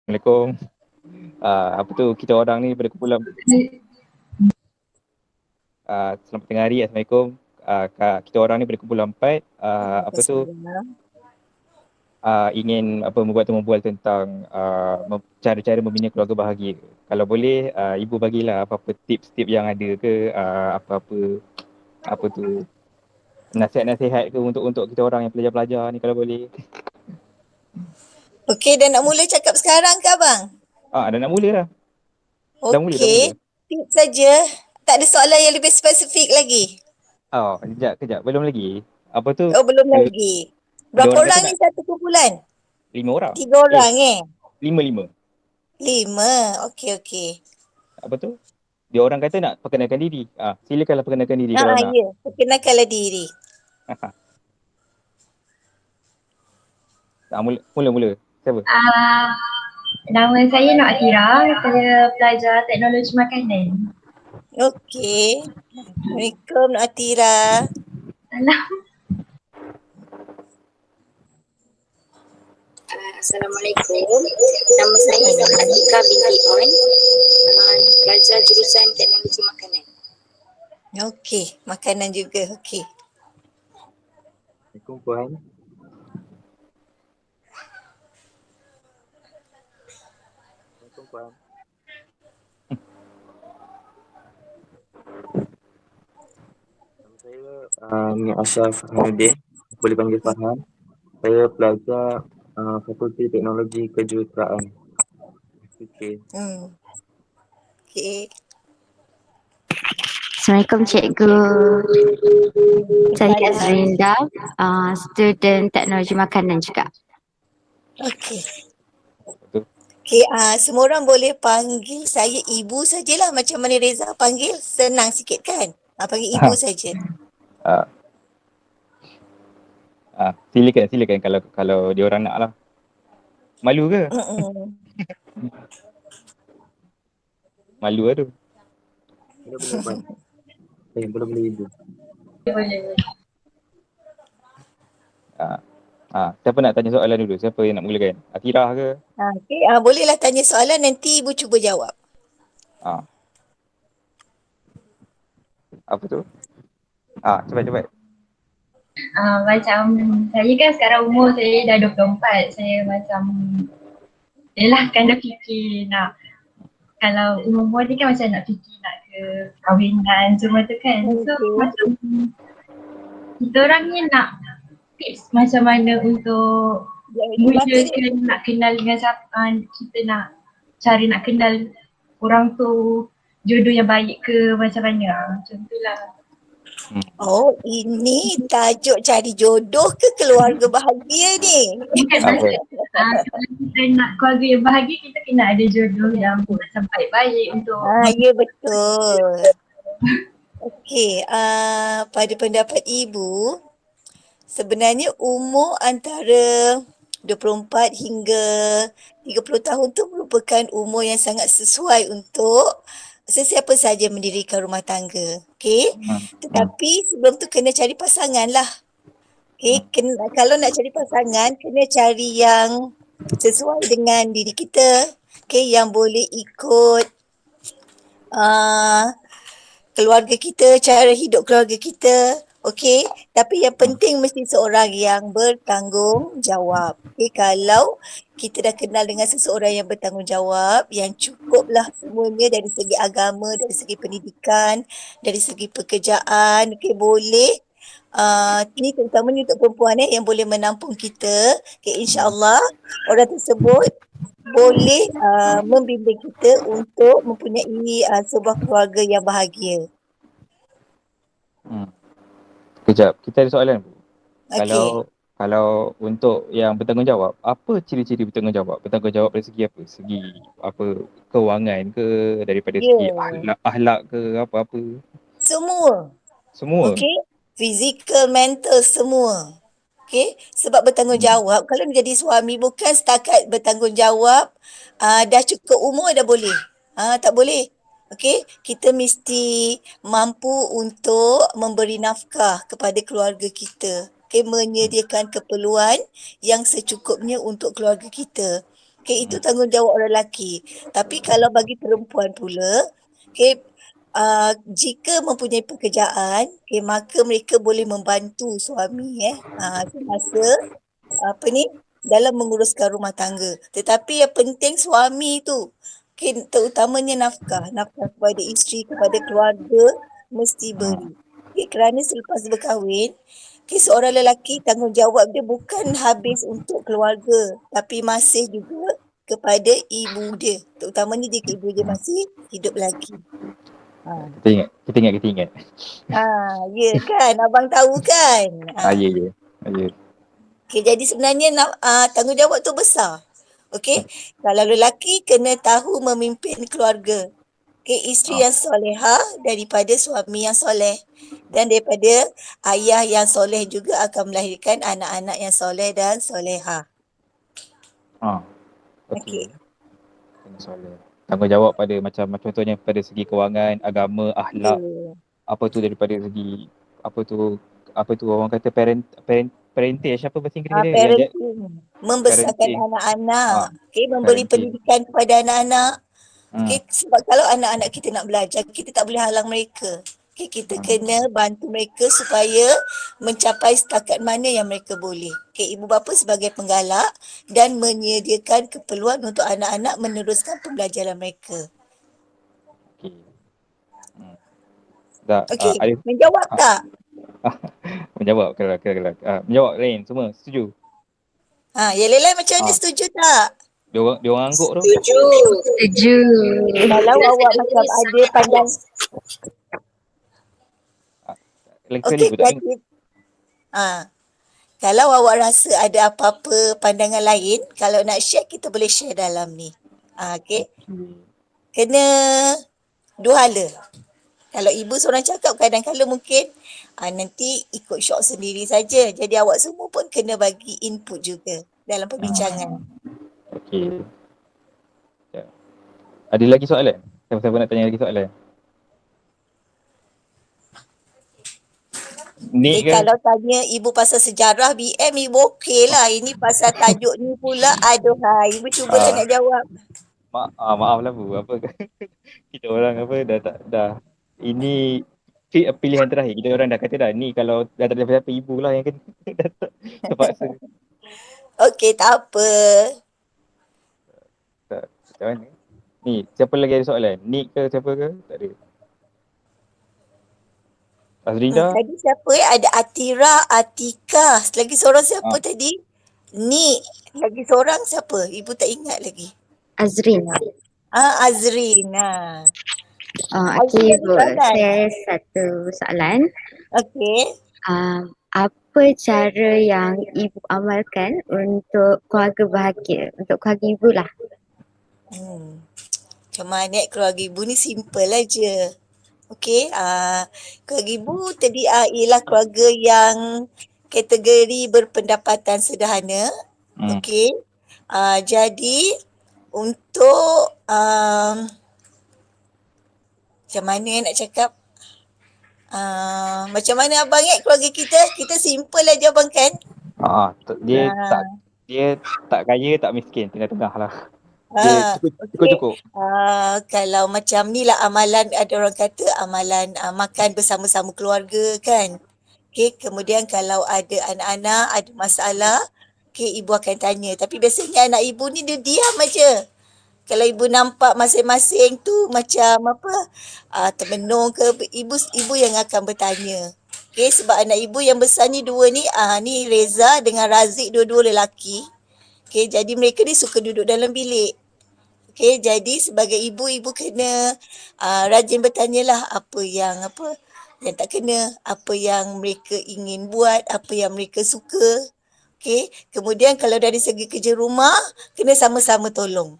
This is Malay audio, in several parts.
Assalamualaikum. Apa tu, kita orang ni berkumpulan. Selamat tengah hari. Assalamualaikum. Kita orang ni berkumpulan 4. Apa tu, ingin membuat bual tentang cara-cara membina keluarga bahagia. Kalau boleh, ibu bagilah apa-apa tips-tips yang ada ke, apa tu, nasihat-nasihat ke untuk kita orang yang pelajar-pelajar ni kalau boleh. Okey, dah nak mula cakap sekarang ke abang? Dah nak mula dah. Dah mula. Okey, tips saja. Tak ada soalan yang lebih spesifik lagi? Kejap. Belum lagi. Apa tu? Oh, belum lagi. Dia Berapa orang kata orang ni nak satu kumpulan? 5 orang. 3 orang 5. 5. Okey. Apa tu? Dia orang kata nak perkenalkan diri. Silakanlah perkenalkan diri kalau nak. Ya. Perkenalkanlah diri. Mula. Siapa? Nama saya Nur Atira, saya pelajar teknologi makanan. Okey. Assalamualaikum Nak Atira. Assalamualaikum. Nama saya Nur Atika binti On, pelajar jurusan teknologi makanan. Okey, makanan juga. Okey. Assalamualaikum Puan. Nama saya Ashraf Hamidin, boleh panggil Farhan. Saya pelajar Fakulti Teknologi Kejuruteraan. Okey. Assalamualaikum Cikgu. Saya Azrinda, student teknologi makanan juga. Okey, semua orang boleh panggil saya ibu sajalah, macam mana Reza panggil, senang sikit kan? Panggil ibu saja. Silakan kalau dia orang nak lah. Malu ke? Malu lah tu. Boleh ibu. Boleh. Siapa nak tanya soalan dulu? Siapa yang nak mulakan? Atira ke? Okey, bolehlah tanya soalan, nanti ibu cuba jawab. Apa tu? Cepat. Macam saya kan sekarang umur saya dah 24, saya macam kan dah fikir nak, kalau umur ni kan macam nak fikir nak ke kahwinan semua tu kan. So macam kita orang ni nak tips macam mana untuk mulakan nak kenal dengan siapa, kita nak cara nak kenal orang tu jodoh yang baik ke macam mana, macam tu lah. Oh, ini tajuk cari jodoh ke keluarga bahagia ni? Kalau kita nak keluarga yang bahagia, kita kena ada jodoh yang macam baik-baik untuk ya, betul. Okey, pada pendapat ibu, sebenarnya umur antara 24 hingga 30 tahun tu merupakan umur yang sangat sesuai untuk sesiapa saja mendirikan rumah tangga. Okey. Tetapi sebelum tu kena cari pasangan lah. Okey, kalau nak cari pasangan, kena cari yang sesuai dengan diri kita. Okey, yang boleh ikut keluarga kita, cara hidup keluarga kita. Okey, tapi yang penting mesti seorang yang bertanggungjawab. Okey, kalau kita dah kenal dengan seseorang yang bertanggungjawab, yang cukuplah semuanya dari segi agama, dari segi pendidikan, dari segi pekerjaan, okey, boleh. Ni terutamanya untuk perempuan yang boleh menampung kita. Okay, insyaAllah orang tersebut boleh membimbing kita untuk mempunyai sebuah keluarga yang bahagia. Kejap, kita ada soalan. Okey. Kalau untuk yang bertanggungjawab, apa ciri-ciri bertanggungjawab? Bertanggungjawab dari segi apa? Segi apa, kewangan ke, daripada segi akhlak ke, apa-apa? Semua. Okey, fizikal, mental, semua. Okey, sebab bertanggungjawab, kalau menjadi suami bukan setakat bertanggungjawab, dah cukup umur dah boleh. Tak boleh. Okey, kita mesti mampu untuk memberi nafkah kepada keluarga kita. Okey, menyediakan keperluan yang secukupnya untuk keluarga kita. Okey, itu tanggungjawab orang lelaki. Tapi kalau bagi perempuan pula, okey, jika mempunyai pekerjaan, okey, maka mereka boleh membantu suami semasa dalam menguruskan rumah tangga. Tetapi yang penting suami tu, okey, terutamanya nafkah kepada isteri, kepada keluarga mesti beri. Okey, kerana selepas berkahwin, okey, seorang lelaki tanggungjawab dia bukan habis untuk keluarga, tapi masih juga kepada ibu dia, terutamanya jika ibu dia masih hidup lagi. Kita ingat. Ya kan, abang tahu kan. Ya. Okey, jadi sebenarnya tanggungjawab tu besar. Okey, kalau lelaki kena tahu memimpin keluarga. Okey, isteri yang solehah daripada suami yang soleh, dan daripada ayah yang soleh juga akan melahirkan anak-anak yang soleh dan solehah. Okey. Soleh. Tanggungjawab pada macam contohnya pada segi kewangan, agama, akhlak, apa tu daripada segi apa tu orang kata parentage apa bahasa Inggeris dia? Parenting, membesarkan parenting. anak-anak. Okey, memberi pendidikan kepada anak-anak. Okey, sebab kalau anak-anak kita nak belajar, kita tak boleh halang mereka. Okey, kita kena bantu mereka supaya mencapai setakat mana yang mereka boleh. Okey, ibu bapa sebagai penggalak dan menyediakan keperluan untuk anak-anak meneruskan pembelajaran mereka. Okey, menjawab tak? Menjawab kalau menjawab lain semua setuju. Yang lain macam mana, setuju tak? Dia orang angguk tu. Setuju. Kalau awak macam ada pandang okey, kalau awak rasa ada apa-apa pandangan lain, kalau nak share kita boleh share dalam ni. Okey. Kena dua hala. Kalau ibu seorang cakap kadang-kadang mungkin nanti ikut syok sendiri saja. Jadi awak semua pun kena bagi input juga dalam perbincangan. Okey. Ada lagi soalan? Siapa-siapa nak tanya lagi soalan? Ni kalau tanya ibu pasal sejarah BM, ibu okey lah. Ini pasal tajuk ni pula, aduhai. Ibu cubalah nak jawab. Maaf lah Bu, kita orang dah ini pilihan terakhir. Kita orang dah kata dah, ni kalau dah tak ada siapa ibu lah yang kena terpaksa. Okey, tak apa. Macam mana? Ni, siapa lagi ada soalan? Nik ke siapa ke? Tak ada. Azrinda? Tadi siapa Ada Atira, Atika. Lagi seorang siapa tadi? Nik. Lagi seorang siapa? Ibu tak ingat lagi. Azrin. Azrin. Okey, Bu. Saya satu soalan. Okey. Apa cara yang ibu amalkan untuk keluarga bahagia? Untuk keluarga ibu lah. Macam mana keluarga ibu ni simple aja. Okey, keluarga ibu tadi ialah keluarga yang kategori berpendapatan sederhana. Okey. Jadi untuk macam mana nak cakap? Macam mana abang keluarga kita simple aja abang kan? Dia tak kaya tak miskin, tengah-tengah lah. Dia cukup. Kalau macam ni lah amalan, ada orang kata amalan makan bersama-sama keluarga kan. Okey, kemudian kalau ada anak-anak ada masalah, okey, ibu akan tanya. Tapi biasanya anak ibu ni dia diam aja. Kalau ibu nampak masing-masing tu macam termenung ke, ibu yang akan bertanya. Okey, sebab anak ibu yang besar ni dua ni, ni Reza dengan Razik, dua-dua lelaki. Okey, jadi mereka ni suka duduk dalam bilik. Okey, jadi sebagai ibu kena rajin bertanyalah apa yang tak kena, apa yang mereka ingin buat, apa yang mereka suka. Okey, kemudian kalau dari segi kerja rumah, kena sama-sama tolong.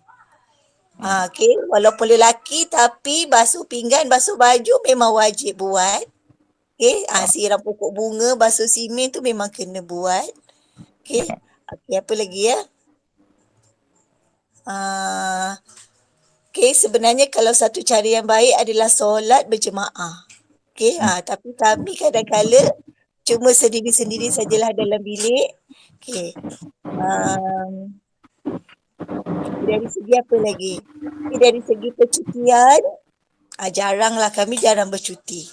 Okey, walaupun lelaki tapi basuh pinggan, basuh baju memang wajib buat. Okey, siram pokok bunga, basuh simen tu memang kena buat. Okey, apa lagi ya? Okey, sebenarnya kalau satu cara yang baik adalah solat berjemaah. Okey, tapi kami kadang-kala cuma sendiri-sendiri sajalah dalam bilik. Okey. dari segi apa lagi? Dari segi percutian, jaranglah, kami jarang bercuti.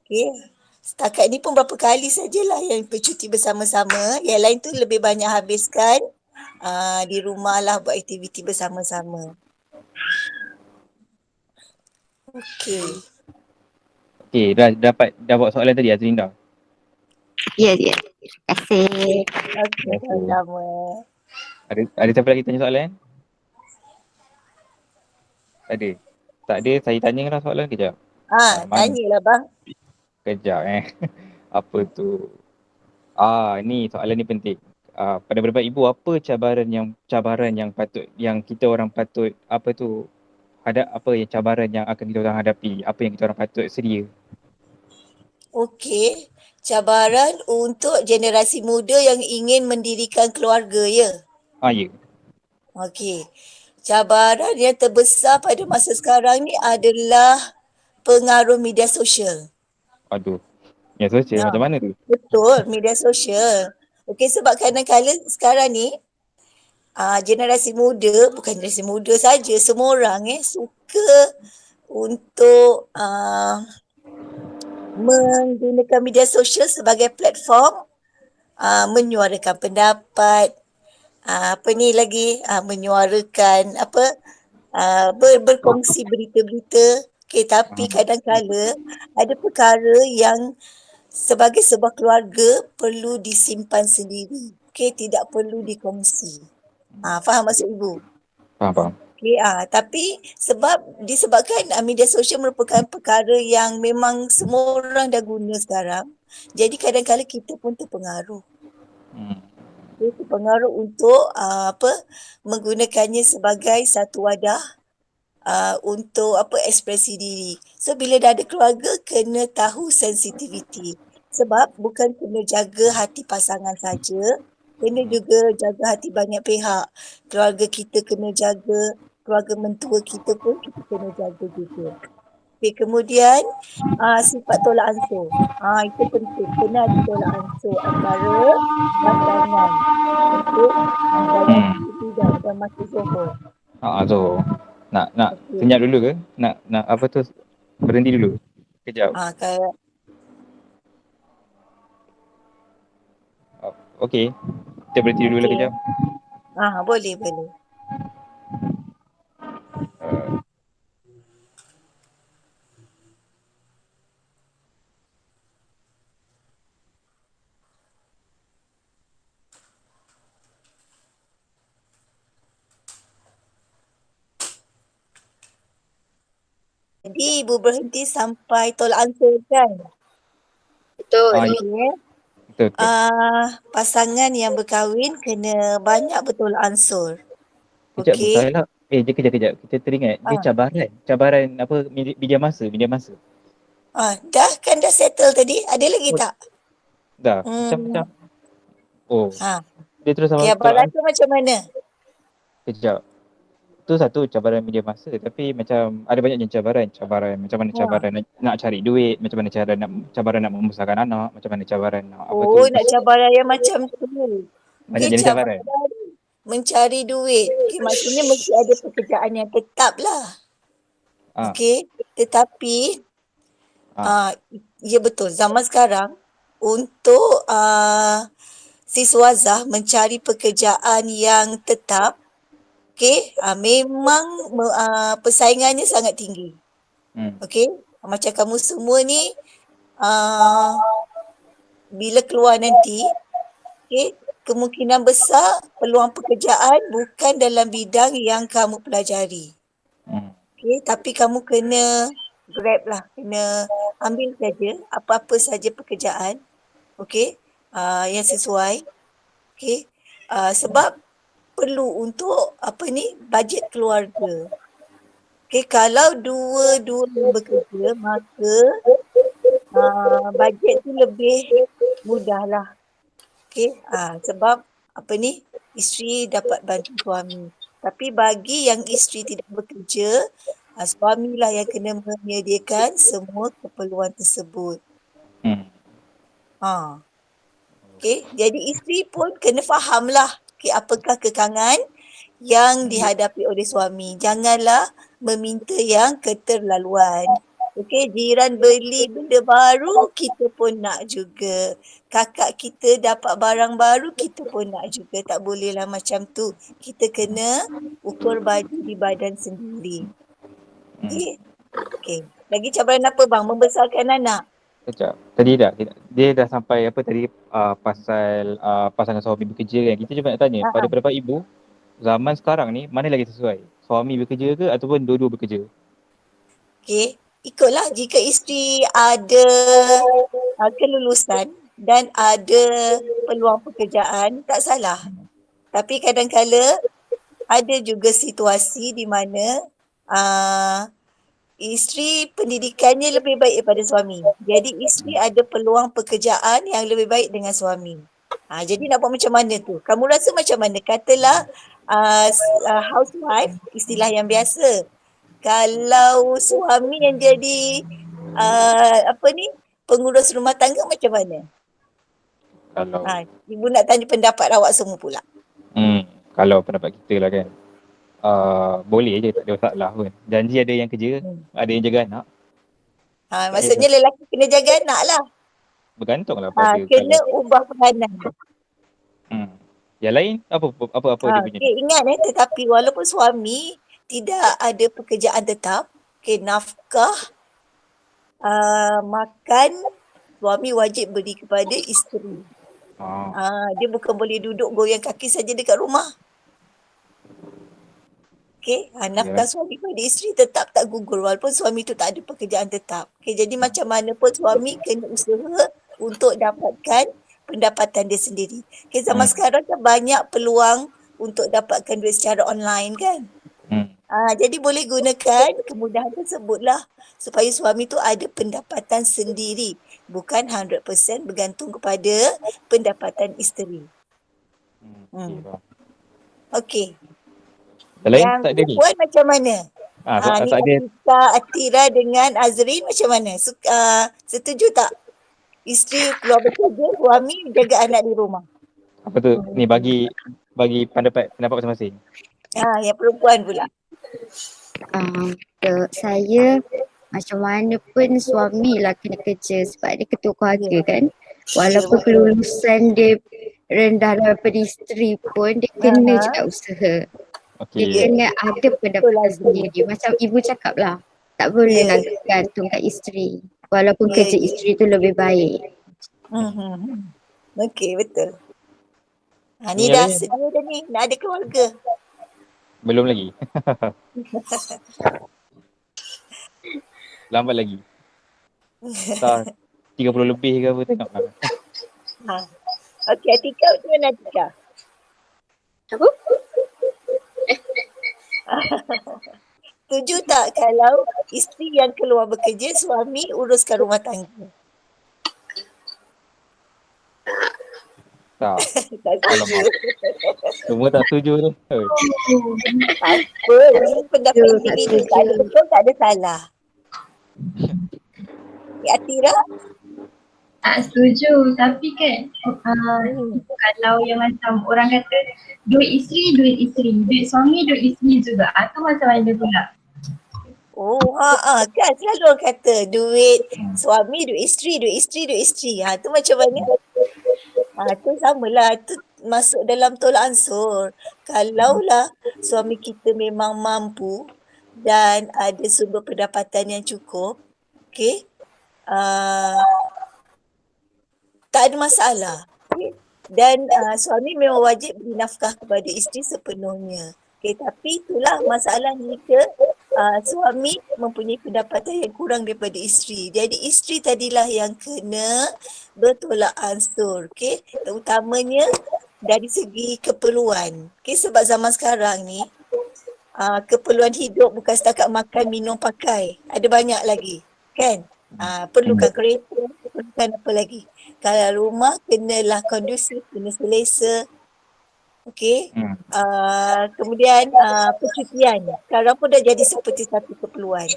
Okey. Setakat ni pun berapa kali sajalah yang bercuti bersama-sama. Yang lain tu lebih banyak habiskan di rumah lah buat aktiviti bersama-sama. Okey. Okey, dah buat soalan tadi Azrinda. Ya, ya. Terima kasih. Okey, sama-sama. Ada siapa lagi tanya soalan? Ada. Tak ada, saya tanyalah soalan kejap. Mana? Tanyalah bang. Kejap Apa tu? Ni soalan ni penting. Pada pendapat ibu, apa cabaran yang kita orang patut cabaran yang akan kita orang hadapi, apa yang kita orang patut sedia? Okey. Cabaran untuk generasi muda yang ingin mendirikan keluarga, ya? Ya. Okey. Cabaran yang terbesar pada masa sekarang ni adalah pengaruh media sosial. Aduh. Yang sosial macam mana tu? Betul, media sosial. Okey, sebab kadang-kadang sekarang ni generasi muda, bukan generasi muda saja, semua orang suka untuk menggunakan media sosial sebagai platform menyuarakan pendapat, menyuarakan berkongsi berita-berita. Okey, tapi kadang-kala ada perkara yang sebagai sebuah keluarga perlu disimpan sendiri. Okey, tidak perlu dikongsi. Faham maksud ibu? Faham. Okey, tapi disebabkan media sosial merupakan perkara yang memang semua orang dah guna sekarang. Jadi kadang-kala kita pun terpengaruh. Dia terpengaruh untuk menggunakannya sebagai satu wadah untuk ekspresi diri. So bila dah ada keluarga, kena tahu sensitiviti. Sebab bukan kena jaga hati pasangan saja, kena juga jaga hati banyak pihak. Keluarga kita kena jaga, keluarga mentua kita pun kita kena jaga juga. Okay, kemudian sifat tolak ansur. Itu penting. Kena ada tolak ansur antara pasangan untuk dalam tidak pada masa Zohor. So nak Okay. senyap dulu ke? Nak berhenti dulu? Kejap. Okey. Kita berhenti dulu lah kejap. Boleh. Jadi ibu berhenti sampai tolak ansur kan? Betul. Okay. Betul. Pasangan yang berkahwin kena banyak bertolak ansur. Kejap Okey. salah. Kejap. Kita teringat. Dia cabaran apa media masa. Dah settle tadi. Ada lagi tak? Dah. Macam. Dia terus sama Cabaran tu macam mana? Kejap. Tu satu cabaran media masa, tapi macam ada banyak jenis cabaran macam mana cabaran nak cari duit, macam mana cabaran nak membesarkan anak, macam mana cabaran nak nak cabaran yang macam tu. Banyak jenis cabaran. Mencari duit. Okay, maksudnya mesti ada pekerjaan yang tetap lah. Okey, tetapi ya betul, zaman sekarang untuk siswazah mencari pekerjaan yang tetap, okey, memang persaingannya sangat tinggi. Okey, macam kamu semua ni bila keluar nanti, okey, kemungkinan besar peluang pekerjaan bukan dalam bidang yang kamu pelajari. Okey, tapi kamu kena grab lah, kena ambil saja apa-apa saja pekerjaan, okey, yang sesuai, okey, sebab perlu untuk bajet keluarga. Okey, kalau dua-dua bekerja, maka bajet tu lebih mudahlah. Okey, sebab isteri dapat bantu suami. Tapi bagi yang isteri tidak bekerja, suamilah yang kena menyediakan semua keperluan tersebut. Okey, jadi isteri pun kena fahamlah apakah kekangan yang dihadapi oleh suami. Janganlah meminta yang keterlaluan. Okey, jiran beli benda baru, kita pun nak juga. Kakak kita dapat barang baru, kita pun nak juga. Tak bolehlah macam tu. Kita kena ukur baju di badan sendiri. Okey. Okey. Lagi cabaran apa bang? Membesarkan anak. Sekejap. Tadi dah. Dia dah sampai apa tadi pasal pasangan suami bekerja kan. Kita cuma nak tanya Ha, pada pendapat ibu, zaman sekarang ni mana lagi sesuai? Suami bekerja ke ataupun dua-dua bekerja? Okey. Ikutlah jika isteri ada kelulusan dan ada peluang pekerjaan, tak salah. Tapi kadang-kala ada juga situasi di mana isteri pendidikannya lebih baik daripada suami. Jadi isteri ada peluang pekerjaan yang lebih baik dengan suami. Jadi nak buat macam mana tu? Kamu rasa macam mana? Katalah housewife, istilah yang biasa. Kalau suami yang jadi pengurus rumah tangga macam mana? Kalau Ibu nak tanya pendapat awak semua pula. kalau pendapat kita lah kan, boleh je, tak ada masalah pun. Janji ada yang kerja, ada yang jaga anak. Maksudnya lelaki kena jaga anak lah. Bergantung lah pada kena ubah peranan. Yang lain apa dia punya? Okay, ingat tetapi walaupun suami tidak ada pekerjaan tetap, nafkah, makan, suami wajib beri kepada isteri. Dia bukan boleh duduk goyang kaki saja dekat rumah. Nafkah suami kepada isteri tetap tak gugur walaupun suami tu tak ada pekerjaan tetap. Jadi macam mana pun suami kena usaha untuk dapatkan pendapatan dia sendiri. Zaman sekarang kan banyak peluang untuk dapatkan duit secara online kan. Jadi boleh gunakan kemudahan tersebutlah supaya suami tu ada pendapatan sendiri. Bukan 100% bergantung kepada pendapatan isteri. Okey. Yang perempuan macam mana? Ni Atika, Atira dengan Azri macam mana? Setuju tak? Isteri keluar bekerja, suami jaga anak di rumah. Apa tu? Ni bagi pendapat masing-masing. Yang perempuan pula. Untuk saya, macam mana pun suami lah kena kerja sebab dia ketua keluarga kan. Walaupun kelulusan dia rendah daripada isteri pun, dia kena juga usaha. Dia kena ada pendapatan sendiri. Macam ibu cakap lah, tak boleh nak gantung kat isteri. Walaupun kerja isteri tu lebih baik. Okey, betul. Ni dah sedia dah ni, nak ada keluarga. Belum lagi. Lambat lagi. 30 lebih ke apa, tengok lah. Okey, Atika macam mana Atika? Apa? Setuju tak kalau isteri yang keluar bekerja, suami uruskan rumah tangga? Tak. Alamak. Semua tak setuju tu. Apa? Ini pendapat individu. Tak ada betul, tak ada salah. Atira? Setuju. Tapi kan kalau yang macam orang kata duit isteri, duit suami, duit isteri juga. Tu macam mana pula? Kan selalu orang kata duit suami, duit isteri, duit isteri, duit isteri. Tu macam mana? Tu samalah, tu masuk dalam tolak ansur. Kalaulah suami kita memang mampu dan ada sumber pendapatan yang cukup, tak ada masalah. Dan suami memang wajib beri nafkah kepada isteri sepenuhnya. Tapi itulah masalah jika suami mempunyai pendapatan yang kurang daripada isteri. Jadi isteri tadilah yang kena bertolak ansur, terutamanya dari segi keperluan. Sebab zaman sekarang ni keperluan hidup bukan setakat makan, minum, pakai. Ada banyak lagi, kan? Perlukan kereta, perlukan apa lagi? Kalau rumah kenalah kondusif, kena selesa. Kemudian percutian sekarang pun dah jadi seperti satu keperluan.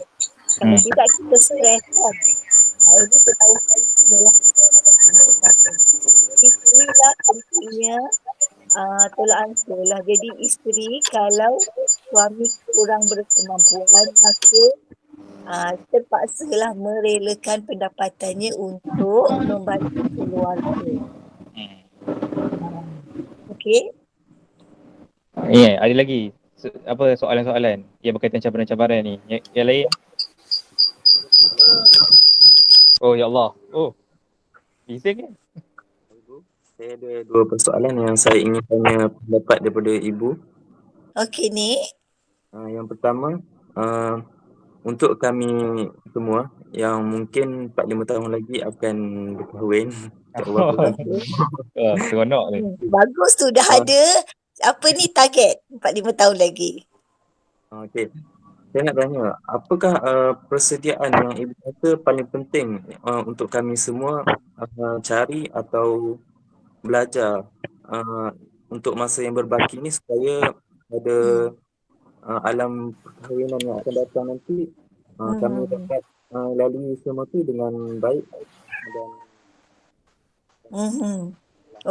Kalau tidak kita stres kan. Ini setahu saya adalah inilah pentingnya tolak ansur lah. Jadi isteri kalau suami kurang berkemampuan maka terpaksalah merelakan pendapatannya untuk membantu keluarga. Okey. Ada lagi apa soalan-soalan yang berkaitan cabaran-cabaran ni. Yang lain? Oh ya Allah. Oh. Bisa ke? Saya ada 2 persoalan yang saya ingin tanya pendapat daripada ibu. Okey ni. Yang pertama, untuk kami semua yang mungkin 4-5 tahun lagi akan berkahwin. InsyaAllah Seronok ni. Bagus tu dah ada target 4-5 tahun lagi. Okey. Saya nak tanya, apakah persediaan yang ibu rasa paling penting untuk kami semua cari atau belajar untuk masa yang berbaki ni supaya pada alam perkahwinan yang akan datang nanti kami dapat lalui semua tu dengan baik dan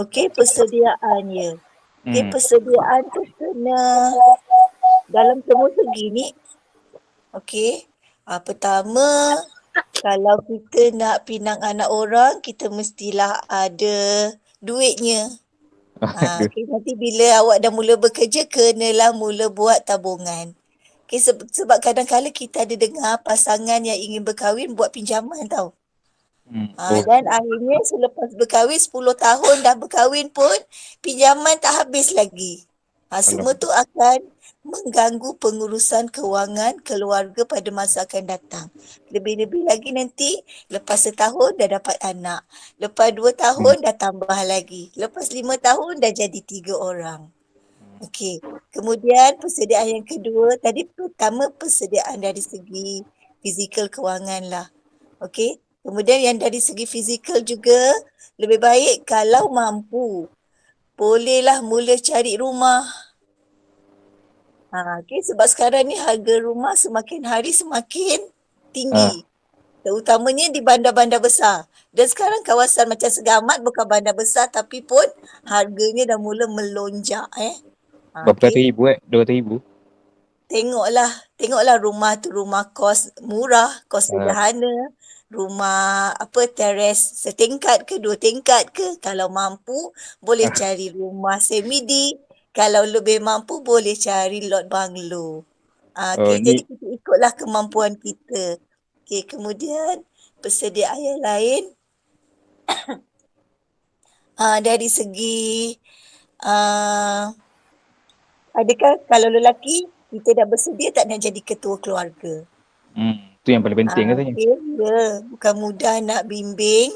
Okey, persediaannya. Okey, persediaan tu kena dalam semua segi ni. Okey. Pertama, kalau kita nak pinang anak orang, kita mestilah ada duitnya. Okay, nanti bila awak dah mula bekerja, kenalah mula buat tabungan. Okay, sebab kadang-kadang kita ada dengar pasangan yang ingin berkahwin buat pinjaman tau. Dan akhirnya selepas berkahwin 10 tahun dah berkahwin pun pinjaman tak habis lagi. Semua tu akan mengganggu pengurusan kewangan keluarga pada masa akan datang. Lebih-lebih lagi nanti lepas setahun dah dapat anak. Lepas 2 tahun dah tambah lagi. Lepas 5 tahun dah jadi 3 orang. Okey. Kemudian persediaan yang kedua, tadi pertama persediaan dari segi fizikal kewangan lah. Okey. Kemudian yang dari segi fizikal juga lebih baik kalau mampu bolehlah mula cari rumah. Okay, sebab sekarang ni harga rumah semakin hari semakin tinggi. Terutamanya di bandar-bandar besar. Dan sekarang kawasan macam Segamat bukan bandar besar tapi pun harganya dah mula melonjak. Berapa ratus ribu 200,000? Tengoklah rumah tu rumah kos murah, kos sederhana. Rumah teres setingkat ke 2 tingkat ke, kalau mampu boleh cari rumah semi-D, kalau lebih mampu boleh cari lot banglo. Jadi kita ikutlah kemampuan kita. Kemudian persediaan yang lain dari segi adakah kalau lelaki kita dah bersedia tak nak jadi ketua keluarga? Itu yang paling penting katanya. Ya, bukan mudah nak bimbing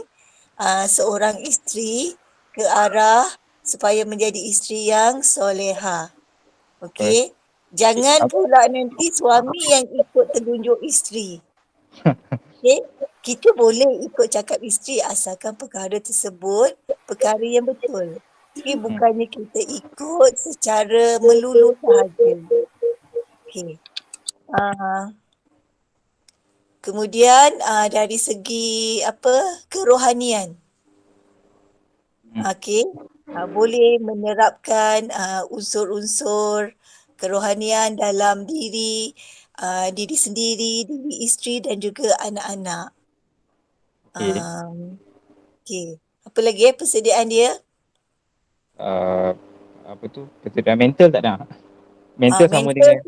seorang isteri ke arah supaya menjadi isteri yang soleha. Okey. Jangan pula nanti suami yang ikut terunjuk isteri. Okey. Kita boleh ikut cakap isteri asalkan perkara tersebut perkara yang betul. Tapi bukannya kita ikut secara melulu sahaja. Okey. Kemudian dari segi kerohanian. Okey. Boleh menerapkan unsur-unsur kerohanian dalam diri sendiri, diri isteri dan juga anak-anak. Okey. Apa lagi persediaan dia? Persediaan mental tak nak? Mental sama dengan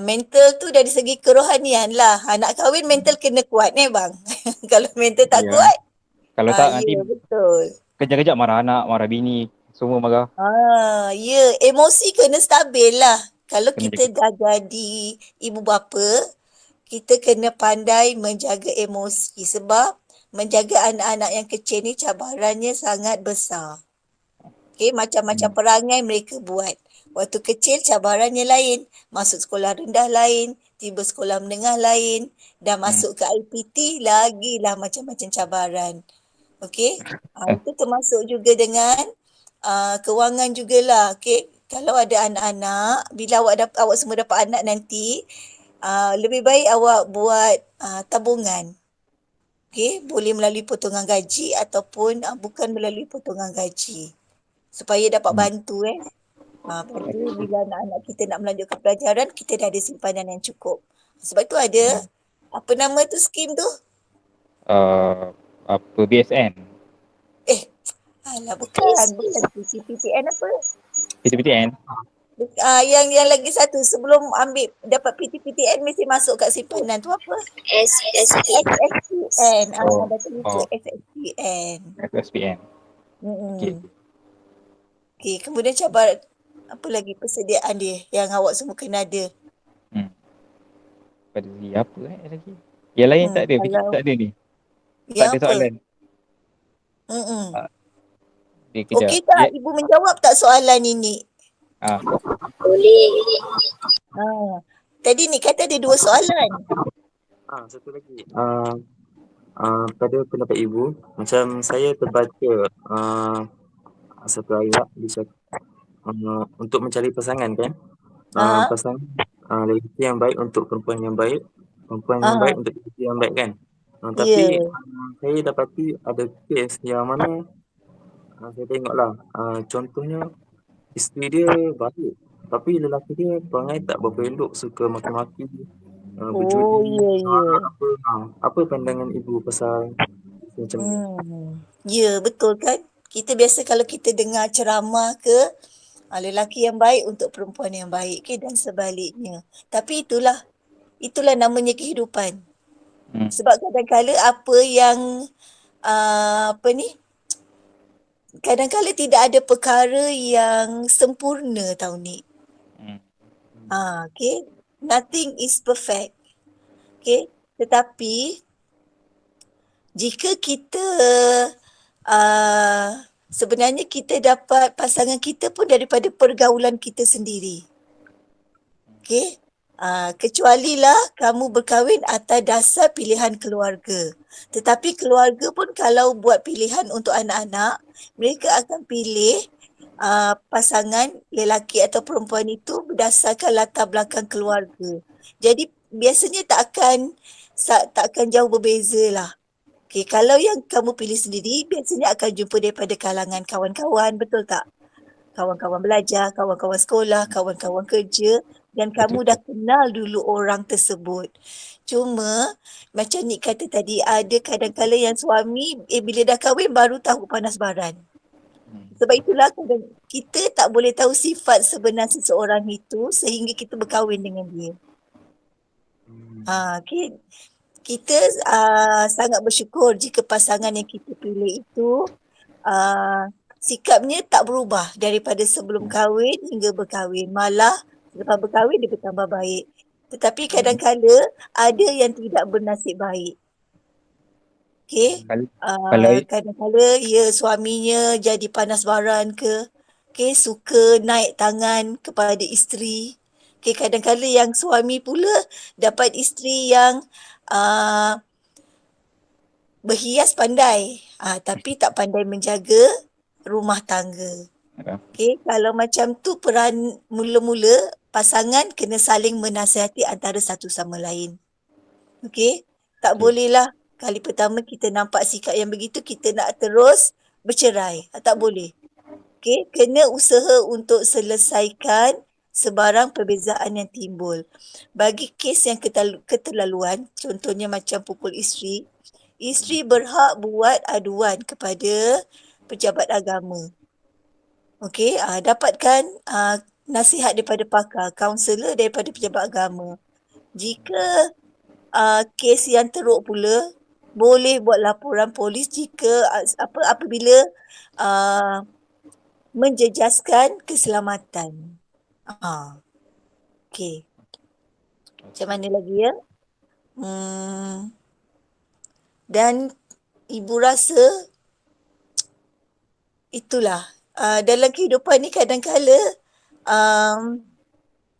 mental tu dari segi kerohanian lah. Nak kahwin mental kena kuat bang. Kalau mental tak kuat. Kalau tak nanti betul. kejap-kejap marah anak, marah bini, semua marah. Emosi kena stabil lah. Kalau kita dah jadi ibu bapa, kita kena pandai menjaga emosi sebab menjaga anak-anak yang kecil ni cabarannya sangat besar. Okay, macam-macam perangai mereka buat. Waktu kecil cabarannya lain, masuk sekolah rendah lain, tiba sekolah menengah lain, dah masuk ke IPT lagilah macam-macam cabaran. Okey, itu termasuk juga dengan kewangan jugalah. Okey, kalau ada anak-anak, bila awak semua dapat anak nanti, lebih baik awak buat tabungan. Okey, boleh melalui potongan gaji ataupun bukan melalui potongan gaji. supaya dapat bantu bantu bila anak-anak kita nak melanjutkan pelajaran, kita dah ada simpanan yang cukup. Sebab tu ada, apa nama tu skim tu? Apa BSN, Alah bukan PTPTN apa? PTPTN. Yang lagi satu sebelum ambil dapat PTPTN mesti masuk kat simpanan tu apa? SSPN. Dah terlupa SSPN. SPN. Okey. Okey, kemudian cabaran apa lagi persediaan dia yang awak semua kena ada? Pada segi apa lagi? Yang lain tak ada, kalau- tak ada ni. Tak Yang ada apa? soalan. Dia kejap. Okey tak ibu menjawab tak soalan ini? Boleh. Tadi ni kata ada 2 soalan. Satu lagi. Pada pendapat ibu, macam saya terbaca satu ayat untuk mencari pasangan kan. Pasangan lelaki yang baik untuk perempuan yang baik, perempuan yang baik untuk lelaki yang baik kan. Tapi saya dapati ada kes yang mana saya tengoklah contohnya isteri dia baik tapi lelaki dia perangai tak berapa elok, suka maki-maki, berjudi. Apa pandangan ibu pasal macam ni? Ya, betul kan? Kita biasa kalau kita dengar ceramah ke lelaki yang baik untuk perempuan yang baik dan sebaliknya. Tapi itulah namanya kehidupan. Sebab kadang-kala apa yang kadang-kala tidak ada perkara yang sempurna tau ni. Okay. Nothing is perfect. Okay. Tetapi jika kita sebenarnya kita dapat pasangan kita pun daripada pergaulan kita sendiri. Okay. Kecualilah kamu berkahwin atas dasar pilihan keluarga. Tetapi keluarga pun kalau buat pilihan untuk anak-anak, mereka akan pilih pasangan lelaki atau perempuan itu berdasarkan latar belakang keluarga. Jadi biasanya tak akan jauh berbeza lah. Okay, kalau yang kamu pilih sendiri, biasanya akan jumpa daripada kalangan kawan-kawan, betul tak? Kawan-kawan belajar, kawan-kawan sekolah, kawan-kawan kerja, dan kamu dah kenal dulu orang tersebut. Cuma macam Nik kata tadi, ada kadang-kala yang suami bila dah kahwin baru tahu panas baran. Sebab itulah kita tak boleh tahu sifat sebenar seseorang itu sehingga kita berkahwin dengan dia. Okay. Kita sangat bersyukur jika pasangan yang kita pilih itu sikapnya tak berubah daripada sebelum kahwin hingga berkahwin. Malah lepas berkahwin dia bertambah baik. Tetapi kadang-kala ada yang tidak bernasib baik. Okay. Kadang-kala suaminya jadi panas baran ke. Okay. Suka naik tangan kepada isteri. Okay. Kadang-kala yang suami pula dapat isteri yang berhias pandai. Tapi tak pandai menjaga rumah tangga. Okay, kalau macam tu peran mula-mula pasangan kena saling menasihati antara satu sama lain. Okay, tak bolehlah kali pertama kita nampak sikap yang begitu kita nak terus bercerai. Tak boleh. Okay, kena usaha untuk selesaikan sebarang perbezaan yang timbul. Bagi kes yang keterlaluan, contohnya macam pukul isteri, isteri berhak buat aduan kepada pejabat agama. Okey, dapatkan nasihat daripada pakar, kaunselor daripada pejabat agama. Jika kes yang teruk pula, boleh buat laporan polis jika apabila menjejaskan keselamatan. Okey. Macam mana lagi ya? Dan ibu rasa itulah dalam kehidupan ni kadang-kala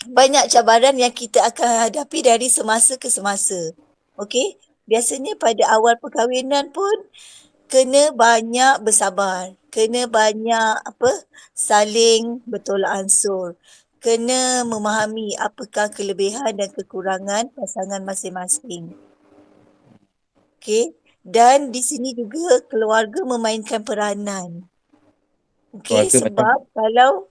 banyak cabaran yang kita akan hadapi dari semasa ke semasa. Okey, biasanya pada awal perkahwinan pun kena banyak bersabar, kena banyak saling bertolak ansur, kena memahami apakah kelebihan dan kekurangan pasangan masing-masing. Okey, dan di sini juga keluarga memainkan peranan. Okey, sebab kalau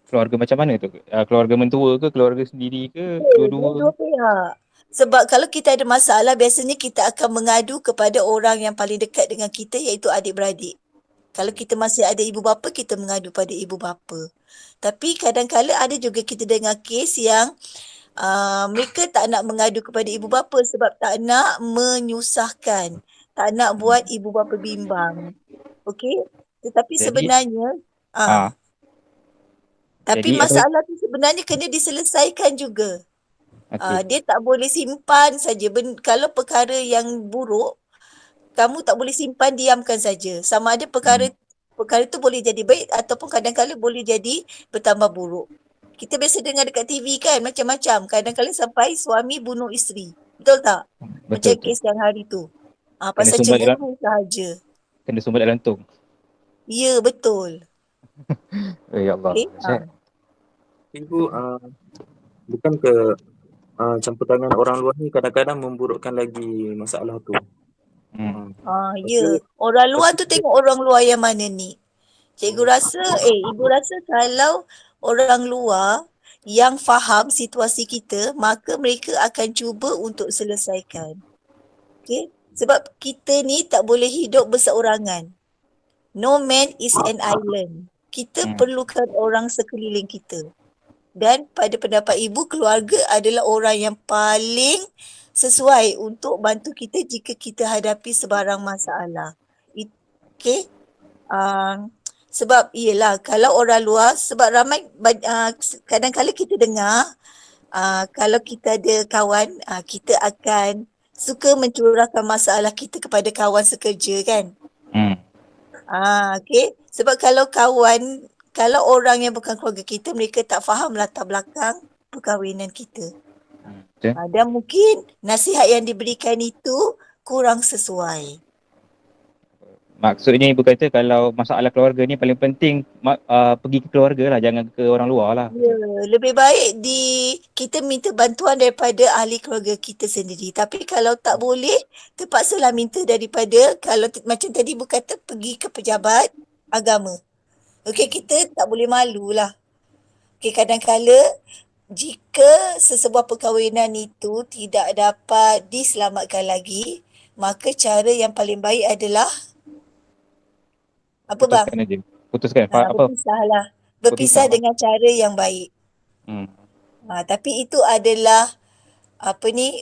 keluarga macam mana tu? Keluarga mentua ke, keluarga sendiri ke, dua dua-dua? pihak. Sebab kalau kita ada masalah, biasanya kita akan mengadu kepada orang yang paling dekat dengan kita, iaitu adik-beradik. Kalau kita masih ada ibu bapa, kita mengadu pada ibu bapa. Tapi kadang-kala ada juga kita dengar kes yang mereka tak nak mengadu kepada ibu bapa sebab tak nak menyusahkan, tak nak buat ibu bapa bimbang. Okey? Tetapi Jadi, sebenarnya tapi jadi apa? masalah tu sebenarnya kena diselesaikan juga. Okey. Dia tak boleh simpan saja. Kalau perkara yang buruk, kamu tak boleh simpan, diamkan saja. Sama ada perkara tu boleh jadi baik ataupun kadang-kala boleh jadi bertambah buruk. Kita biasa dengar dekat TV kan macam-macam. Kadang-kala sampai suami bunuh isteri. Betul tak? Macam Betul. kes yang hari tu. Kena Pasal sumbat dalam cemburu sahaja. kena sumbat dalam tong. Ya, betul. Ya Allah. Okay. Ibu, bukan ke campur tangan orang luar ni kadang-kadang memburukkan lagi masalah tu. Ya. Orang luar tu tengok orang luar yang mana ni. Ibu rasa kalau orang luar yang faham situasi kita, maka mereka akan cuba untuk selesaikan. Okay? Sebab kita ni tak boleh hidup berseorangan. No man is an island. Kita perlukan orang sekeliling kita. Dan pada pendapat ibu, keluarga adalah orang yang paling sesuai untuk bantu kita jika kita hadapi sebarang masalah. Okay? Sebab iyalah kalau orang luar, sebab ramai kadang-kadang kita dengar kalau kita ada kawan, kita akan suka mencurahkan masalah kita kepada kawan sekerja kan. Okay. Sebab kalau orang yang bukan keluarga kita, mereka tak faham latar belakang perkahwinan kita. Dan mungkin nasihat yang diberikan itu kurang sesuai. Maksudnya ibu kata kalau masalah keluarga ni paling penting pergi ke keluarga lah, jangan ke orang luar lah. Ya, lebih baik kita minta bantuan daripada ahli keluarga kita sendiri. Tapi kalau tak boleh, terpaksalah minta daripada, kalau macam tadi ibu kata, pergi ke pejabat agama. Okey, kita tak boleh malu lah. Okey, kadang-kala jika sesebuah perkahwinan itu tidak dapat diselamatkan lagi, maka cara yang paling baik adalah apa bang? Putuskan aja. Putuskan. Berpisahlah. Berpisah dengan cara yang baik. Tapi itu adalah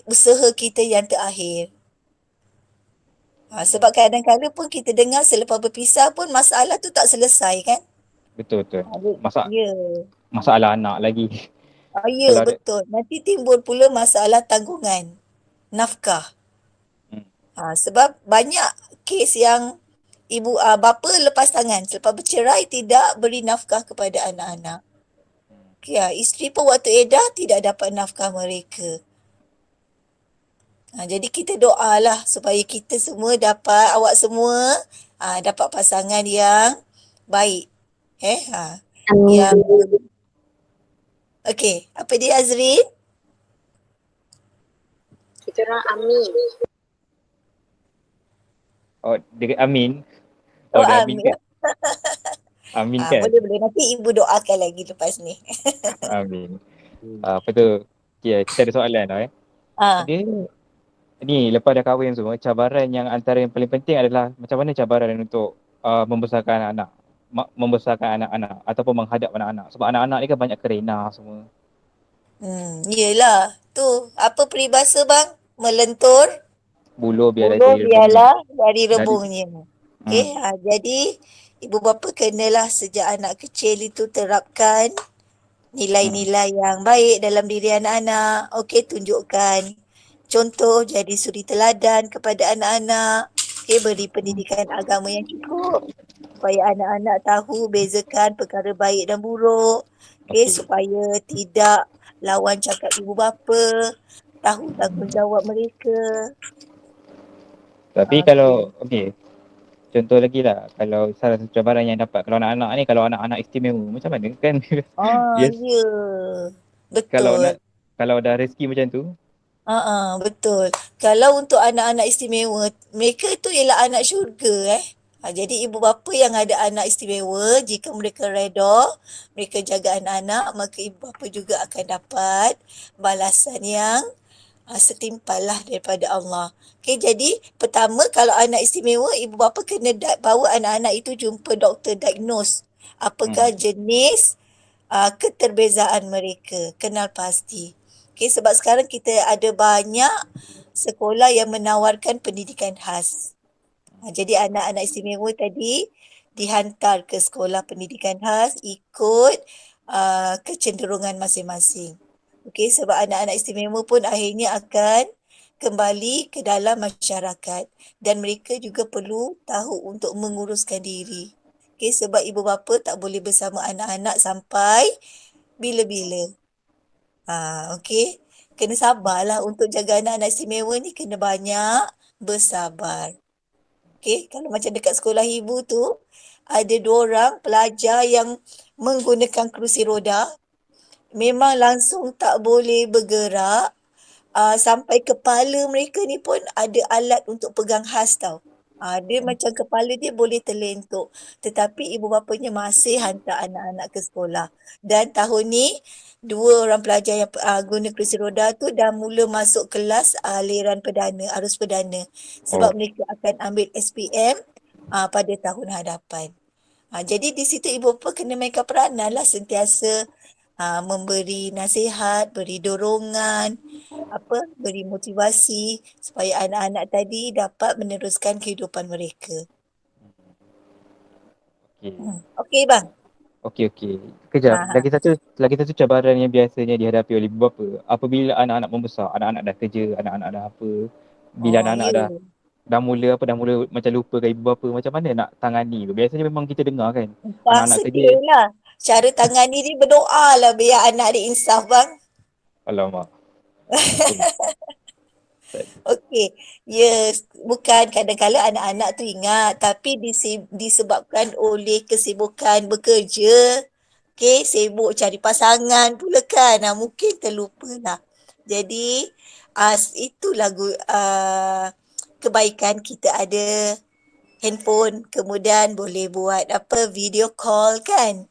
usaha kita yang terakhir. Sebab kadang-kadang pun kita dengar selepas berpisah pun masalah tu tak selesai kan? Betul. Masalah anak lagi. Ya, betul. Nanti timbul pula masalah tanggungan, nafkah. Sebab banyak kes yang bapa lepas tangan selepas bercerai, tidak beri nafkah kepada anak-anak. Isteri pun waktu edah tidak dapat nafkah mereka. Jadi kita doalah supaya kita semua dapat, awak semua dapat pasangan yang baik. Okey, apa dia Azrin? Kita orang amin. Oh, dekat amin. Amin kan? Amin kan? Boleh. Nanti ibu doakan lagi lepas ni. Amin. Apa tu? Okay, kita ada soalan tau Ni lepas dah kahwin semua, cabaran yang antara yang paling penting adalah macam mana cabaran untuk membesarkan anak-anak. Membesarkan anak-anak ataupun menghadap anak-anak. Sebab anak-anak ni kan banyak kerena semua. Yelah. Tu, apa peribahasa bang? Melentur. Buluh biarlah dari rebungnya. Okay, jadi ibu bapa kenalah sejak anak kecil itu terapkan nilai-nilai yang baik dalam diri anak-anak. Okey, tunjukkan contoh, jadi suri teladan kepada anak-anak. Okey, beri pendidikan agama yang cukup supaya anak-anak tahu bezakan perkara baik dan buruk. Okey, supaya tidak lawan cakap ibu bapa, tahu tanggungjawab mereka. Tapi kalau contoh lagi lah, kalau salah satu cabaran yang dapat kalau anak-anak ni, kalau anak-anak istimewa macam mana kan? Ya, betul. Kalau dah rezeki macam tu. Betul. Kalau untuk anak-anak istimewa, mereka tu ialah anak syurga Jadi ibu bapa yang ada anak istimewa, jika mereka redha, mereka jaga anak-anak, maka ibu bapa juga akan dapat balasan yang setimpal lah daripada Allah. Okey, jadi pertama kalau anak istimewa, ibu bapa kena bawa anak-anak itu jumpa doktor diagnose. Apakah jenis keterbezaan mereka, kenal pasti. Okey, sebab sekarang kita ada banyak sekolah yang menawarkan pendidikan khas. Jadi anak-anak istimewa tadi dihantar ke sekolah pendidikan khas ikut kecenderungan masing-masing. Okey, sebab anak-anak istimewa pun akhirnya akan kembali ke dalam masyarakat dan mereka juga perlu tahu untuk menguruskan diri. Okey, sebab ibu bapa tak boleh bersama anak-anak sampai bila-bila. Okey. Kena sabarlah untuk jaga anak-anak istimewa ni, kena banyak bersabar. Okey, kalau macam dekat sekolah ibu tu, ada 2 orang pelajar yang menggunakan kerusi roda. Memang langsung tak boleh bergerak. Sampai kepala mereka ni pun ada alat untuk pegang khas tau. Dia macam kepala dia boleh terlentuk. Tetapi ibu bapanya masih hantar anak-anak ke sekolah. Dan tahun ni, 2 orang pelajar yang guna kerusi roda tu dah mula masuk kelas aliran perdana, arus perdana. Sebab mereka akan ambil SPM pada tahun hadapan. Jadi di situ ibu bapa kena mainkan peranan lah, sentiasa memberi nasihat, beri dorongan, beri motivasi supaya anak-anak tadi dapat meneruskan kehidupan mereka. Okey. Okey bang. Okey. Kejap. Ha, ha. Lagi satu cabaran yang biasanya dihadapi oleh ibu bapa apabila anak-anak membesar, anak-anak dah kerja, anak-anak dah apa. Bila anak-anak Ya. dah mula macam lupakan ibu bapa, macam mana nak tangani tu? Biasanya memang kita dengar kan. Tak Anak-anak kerja, sedia lah. Cara tangani ni berdoa lah biar anak dia insaf bang. alamak. Okey. Yes, bukan kadang-kadang anak-anak tu ingat tapi disebabkan oleh kesibukan bekerja. Okey, sibuk cari pasangan pula kan. Mungkin terlupa lah. Jadi itulah kebaikan kita ada handphone, kemudian boleh buat video call kan.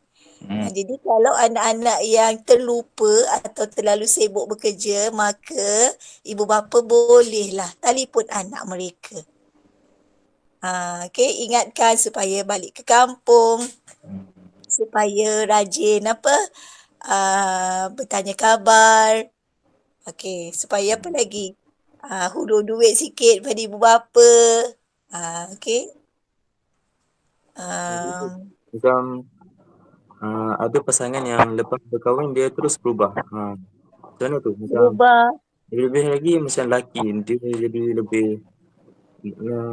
Jadi kalau anak-anak yang terlupa atau terlalu sibuk bekerja, maka ibu bapa bolehlah telefon anak mereka. Okey, ingatkan supaya balik ke kampung, supaya rajin bertanya khabar. Okey, supaya apa lagi? Hulur duit sikit pada ibu bapa. Okey. Macam ada pasangan yang lepas berkahwin dia terus berubah. Macam mana tu? Macam Berubah. lebih lagi macam lelaki, dia jadi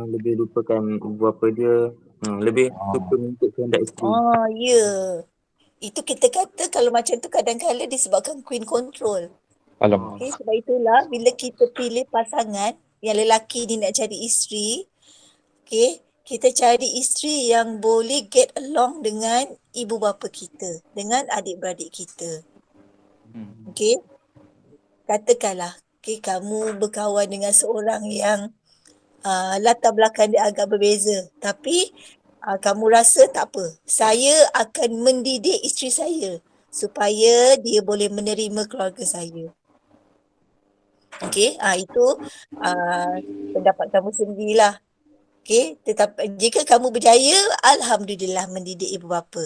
lebih lupakan ibu bapa dia, lebih suka untuk kehendak isteri. Ya. Itu kita kata kalau macam tu kadang-kadang disebabkan queen control. Alamak. Okay, sebab itulah bila kita pilih pasangan yang lelaki ni nak cari isteri, okay, kita cari isteri yang boleh get along dengan ibu bapa kita, dengan adik-beradik kita. Okay, katakanlah kamu berkawan dengan seorang yang latar belakang dia agak berbeza, tapi kamu rasa tak apa, saya akan mendidik isteri saya supaya dia boleh menerima keluarga saya. Okey, itu pendapat kamu sendirilah. Okey, tetapi jika kamu berjaya, alhamdulillah mendidik ibu bapa.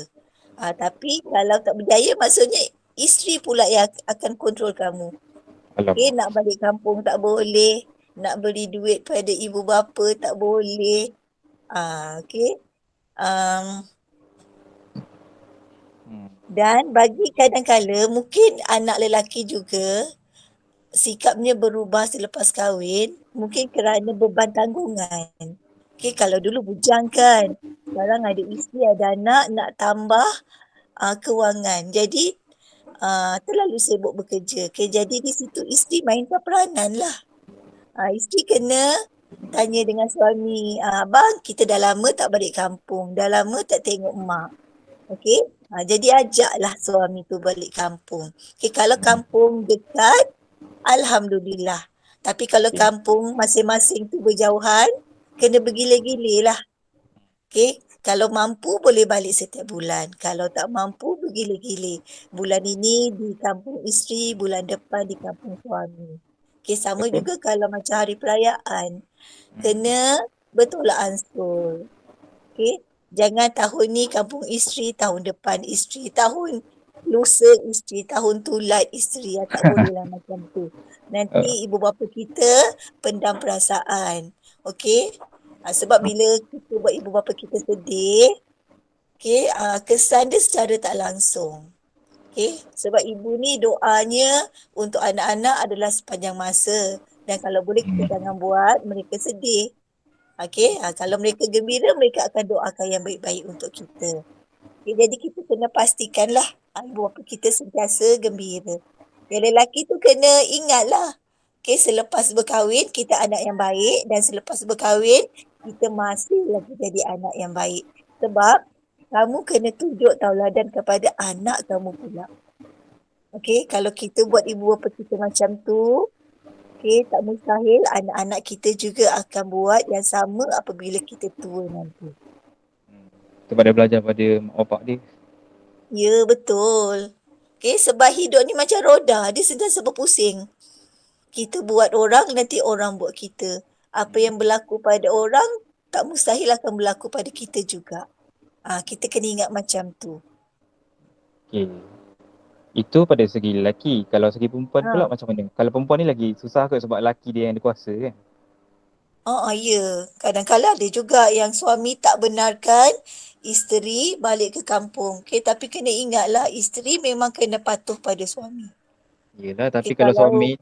Tapi kalau tak berjaya, maksudnya isteri pula yang akan kontrol kamu. Okey, nak balik kampung tak boleh, nak beri duit pada ibu bapa tak boleh. Okey. Dan bagi kadang-kala mungkin anak lelaki juga sikapnya berubah selepas kahwin, mungkin kerana beban tanggungan. Okey, kalau dulu bujang kan, sekarang ada isteri, ada anak, nak tambah kewangan. Jadi terlalu sibuk bekerja. Okey, jadi di situ isteri mainkan peranan lah. Isteri kena tanya dengan suami, abang kita dah lama tak balik kampung, dah lama tak tengok mak. Okey, jadi ajaklah suami tu balik kampung. Okey, kalau kampung dekat, alhamdulillah. Tapi kalau kampung masing-masing tu berjauhan, kena bergila-gila lah. Okey, kalau mampu boleh balik setiap bulan. Kalau tak mampu bergilir-gilir. Bulan ini di kampung isteri, bulan depan di kampung suami. Okey, sama juga kalau macam hari perayaan. Kena bertolak ansur. Okey, jangan tahun ni kampung isteri, tahun depan isteri, tahun lusa isteri, tahun tulat isteri. Tak bolehlah macam tu. Nanti ibu bapa kita pendam perasaan. Okey? Sebab bila kita buat ibu bapa kita sedih, okey, kesan dia secara tak langsung. Okey, sebab ibu ni doanya untuk anak-anak adalah sepanjang masa. Dan kalau boleh kita jangan buat mereka sedih. Okey, kalau mereka gembira, mereka akan doakan yang baik-baik untuk kita. Okay, jadi kita kena pastikanlah ibu bapa kita sentiasa gembira. Yang lelaki tu kena ingatlah. Okay, selepas berkahwin kita anak yang baik dan selepas berkahwin kita masih lagi jadi anak yang baik. Sebab kamu kena tunjuk tauladan kepada anak kamu pula. Okay, kalau kita buat ibu bapa kita macam tu, okay, tak mustahil anak-anak kita juga akan buat yang sama apabila kita tua nanti. Sebab dia belajar pada mak bapak dia. Ya, betul. Okay, sebab hidup ni macam roda, dia sentiasa berpusing. Kita buat orang, nanti orang buat kita. Apa yang berlaku pada orang, tak mustahil akan berlaku pada kita juga. Kita kena ingat macam tu. Okay. Itu pada segi lelaki. Kalau segi perempuan pula macam mana? Kalau perempuan ni lagi susah kot sebab lelaki dia yang ada kuasa kan? Ya. Kadang-kadang ada juga yang suami tak benarkan isteri balik ke kampung. Okay, tapi kena ingatlah isteri memang kena patuh pada suami. Yelah, tapi Okay, kalau suami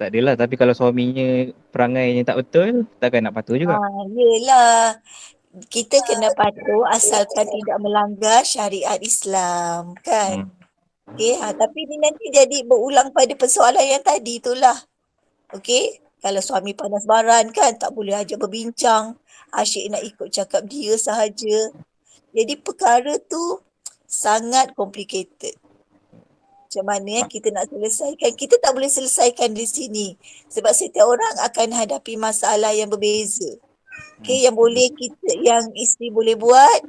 tak adalah, tapi kalau suaminya perangainya tak betul, takkan nak patuh juga. Yelah. Kita kena patuh asalkan tidak melanggar syariat Islam, kan? Okay, tapi ni nanti jadi berulang pada persoalan yang tadi itulah. Okay, kalau suami panas baran kan, tak boleh ajak berbincang. Asyik nak ikut cakap dia sahaja. Jadi perkara tu sangat complicated. Macam mana kita nak selesaikan? Kita tak boleh selesaikan di sini. Sebab setiap orang akan hadapi masalah yang berbeza. Okay, yang boleh kita, yang isteri boleh buat,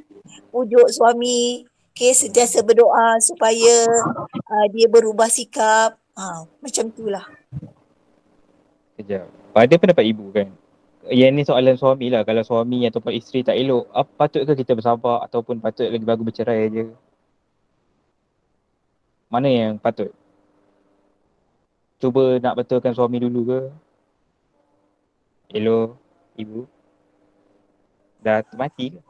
pujuk suami. Okay, sentiasa berdoa supaya dia berubah sikap. Macam itulah. Kejap. Pada pendapat ibu kan, yang ni soalan suami lah. Kalau suami ataupun isteri tak elok, patutkah kita bersabar ataupun patut lagi bagus bercerai je? Mana yang patut? Cuba nak betulkan suami dulu ke? Hello, ibu? Dah mati ke?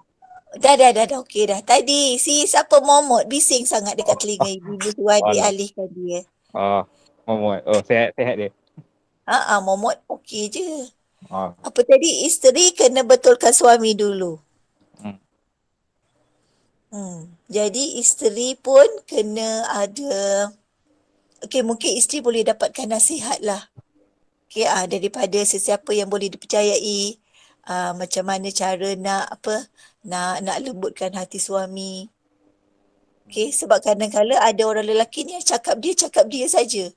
Dah. Okey dah. Tadi si siapa Momot bising sangat dekat telinga ibu. Ibu suruh dialihkan dia. Momot. Sehat dia. Momot okey je. Ah. Apa tadi? Isteri kena betulkan suami dulu. Jadi isteri pun kena ada. Okey, mungkin isteri boleh dapatkan nasihat lah. Okey, daripada sesiapa yang boleh dipercayai. Macam mana cara nak lembutkan hati suami. Okay, sebab kadang-kadang ada orang lelaki ni yang cakap dia saja.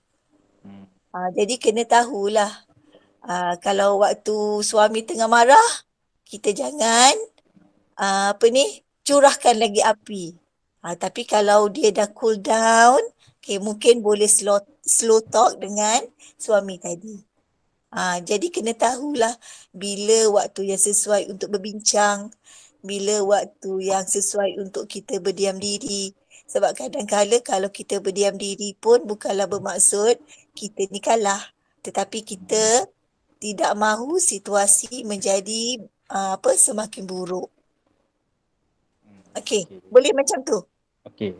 Jadi kena tahulah. Kalau waktu suami tengah marah, kita jangan curahkan lagi api. Tapi kalau dia dah cool down, okay, mungkin boleh slow talk dengan suami tadi. Jadi kena tahulah bila waktu yang sesuai untuk berbincang, bila waktu yang sesuai untuk kita berdiam diri. Sebab kadang-kadang kalau kita berdiam diri pun bukanlah bermaksud kita ni kalah. Tetapi kita tidak mahu situasi menjadi semakin buruk. Okey, boleh macam tu? Okey.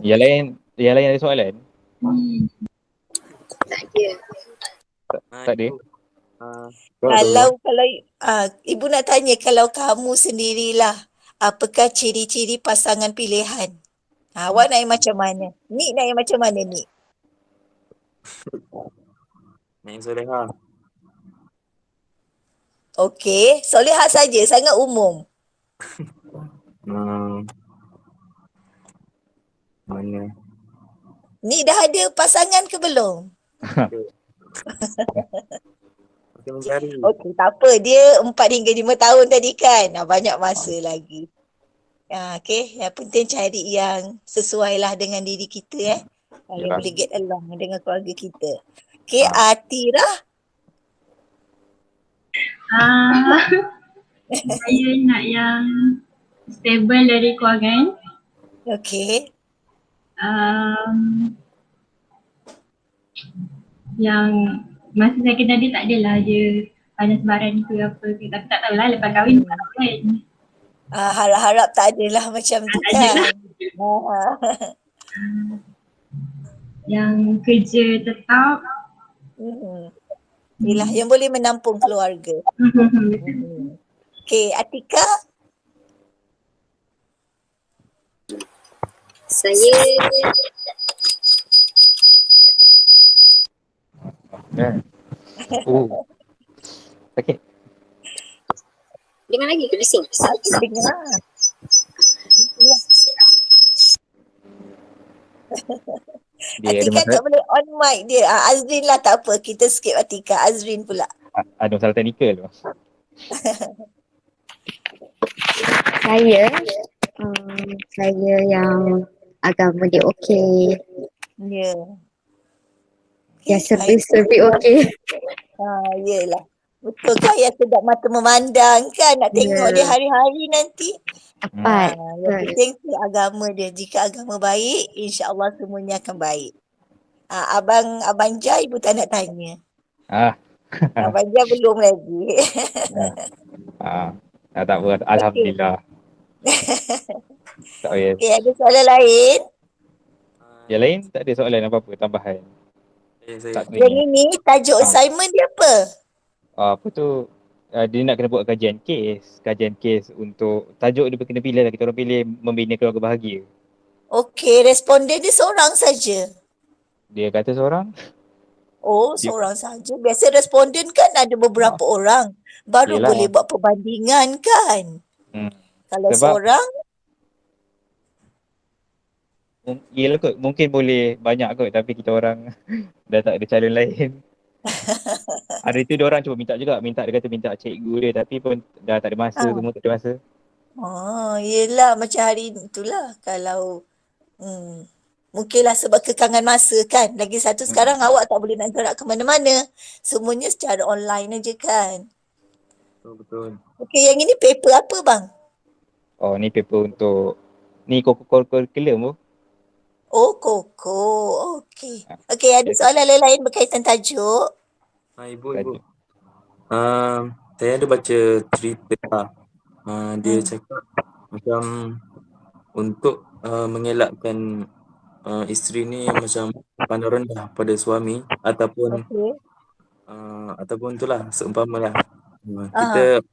Yang lain ada soalan? Tak ada. Kalau ibu nak tanya, kalau kamu sendirilah, apakah ciri-ciri pasangan pilihan? Awak nak yang macam mana? Nik nak yang macam mana, Nik? Nak yang soleha. Okey, soleha saja, sangat umum. Mana? Nik dah ada pasangan ke belum? Kita mencari. Okey, tak apa. Dia 4 hingga 5 tahun tadi kan. Banyak masa lagi. Okey, yang penting cari yang sesuai lah dengan diri kita yang Yalah. boleh get along dengan keluarga kita. Okey, Ah. Atira. Saya nak yang stable dari kewangan. Okey. Yang masa saya kenal dia tak adalah dia panas baran ke apa ke. Tapi tak tahulah lepas kahwin tak tahu kan. Harap-harap tak adalah macam tu Tak adalah. kan. Yang kerja tetap. Yelah, yang boleh menampung keluarga. Betul. Okey, Atika. Saya Sakit. dengar lagi ke bising? Aku dengar. Dia ada Atika masalah, tak boleh on mic dia. Azrin lah, tak apa. Kita skip Atika. Azrin pula. ada masalah teknikal tu. Saya, saya yang agama dia okey. Ya. Yang servis-servis okey. Yelah. Betul kan, yang sedap mata memandang kan. Nak tengok dia hari-hari nanti. Tepat. Yang penting tu agama dia. Jika agama baik, insya-Allah semuanya akan baik. Abang Jai ibu tak nak tanya. Abang Jai belum lagi. Tak apa. Alhamdulillah. Tak payah. Okey, ada soalan lain? Yang lain tak ada soalan apa-apa tambahan. Tak Yang ini tajuk assignment dia apa? Apa tu? Dia nak kena buat kajian kes untuk tajuk dia kena pilih lah. Kita orang pilih membina keluarga bahagia. Okey, responden dia seorang saja. Dia kata seorang. Oh, seorang saja. Biasa responden kan ada beberapa orang. Baru Yelah. boleh buat perbandingan kan. Kalau Sebab seorang, yelah kot, mungkin boleh banyak kot tapi kita orang dah tak ada calon lain. Hari tu dia orang cuba minta dia kata minta cikgu dia tapi pun dah tak ada masa, semua tak ada masa. yelah macam hari itulah. Kalau mungkinlah sebab kekangan masa kan. Lagi satu sekarang awak tak boleh nak gerak ke mana-mana. Semuanya secara online aja kan. Betul. Okey, yang ini paper apa bang? Oh, ni paper untuk ni curriculum tu. Oh, Koko. Okey. Okey, ada soalan lain berkaitan tajuk? Ibu. Saya ada baca cerita. Dia cakap macam untuk mengelakkan isteri ni macam pandang rendah pada suami ataupun ataupun itulah seumpamalah kita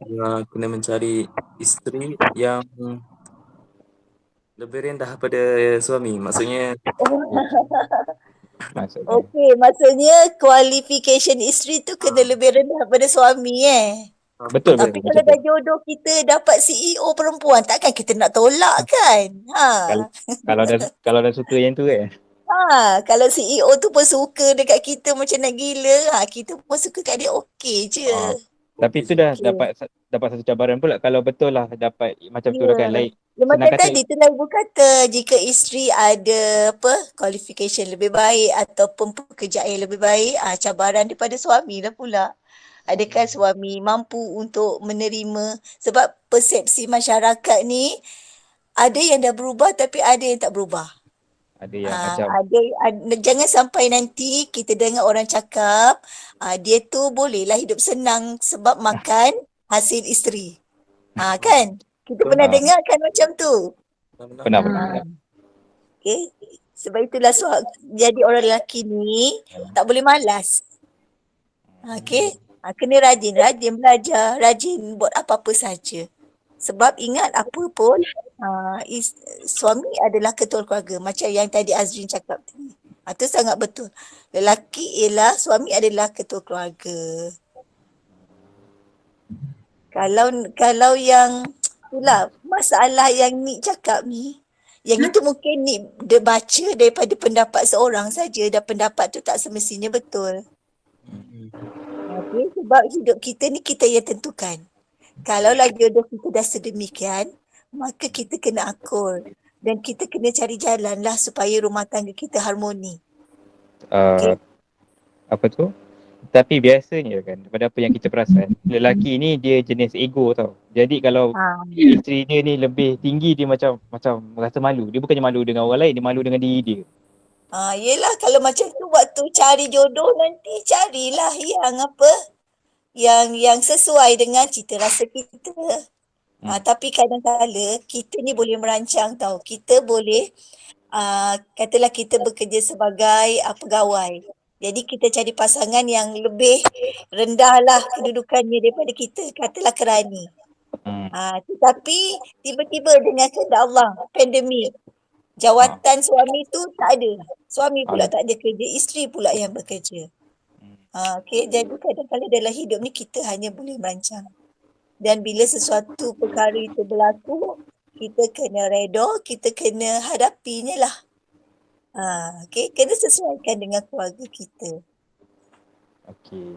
kena mencari isteri yang lebih rendah pada suami. Maksudnya Okey, maksudnya qualification isteri tu kena lebih rendah pada suami Betul. Tapi kalau dah jodoh kita dapat CEO perempuan, takkan kita nak tolak kan? Kalau dah suka yang tu kan. Kalau CEO tu pun suka dekat kita macam nak gila, kita pun suka kat dia, okey je. Tapi tu dah dapat satu cabaran pula kalau betul lah dapat macam tu lah kan. Lain. Macam tadi tu lah ibu kata, jika isteri ada qualification lebih baik ataupun pekerjaan yang lebih baik, cabaran daripada suami lah pula. Adakah suami mampu untuk menerima, sebab persepsi masyarakat ni ada yang dah berubah tapi ada yang tak berubah. Ada yang macam jangan sampai nanti kita dengar orang cakap dia tu bolehlah hidup senang sebab makan hasil isteri. Kan? Kita pernah dengar kan macam tu? Pernah. Okay. Sebab itulah jadi orang lelaki ni tak boleh malas. Okay? Kena rajin belajar, rajin buat apa-apa saja. Sebab ingat apa pun suami adalah ketua keluarga. Macam yang tadi Azrin cakap tadi. Itu sangat betul. Lelaki ialah suami adalah ketua keluarga. Kalau yang itulah masalah yang Nik cakap ni, yang itu mungkin Nik dia baca daripada pendapat seorang saja dan pendapat tu tak semestinya betul. Okey, sebab hidup kita ni kita yang tentukan. Kalaulah jodoh kita dah sedemikian, maka kita kena akur. Dan kita kena cari jalan lah supaya rumah tangga kita harmoni. Okey. Uh, apa tu? Tapi biasanya kan, daripada apa yang kita perasan, lelaki ni dia jenis ego tau. Jadi kalau Ha. isteri dia ni lebih tinggi, dia macam rasa malu. Dia bukannya malu dengan orang lain, dia malu dengan diri dia. Yelah kalau macam tu waktu cari jodoh nanti carilah yang apa? Yang sesuai dengan cita rasa kita. Tapi kadang-kala kita ni boleh merancang tau. Kita boleh katalah kita bekerja sebagai pegawai. Jadi kita cari pasangan yang lebih rendah lah kedudukannya daripada kita. Katalah kerani. Tetapi tiba-tiba dengan kehendak Allah, pandemik, jawatan suami tu tak ada. Suami pula tak ada kerja, isteri pula yang bekerja. Okay, jadi kadang-kadang dalam hidup ni kita hanya boleh merancang. Dan bila sesuatu perkara itu berlaku, kita kena redha, kita kena hadapinya lah. Okay, kena sesuaikan dengan keluarga kita. Okey.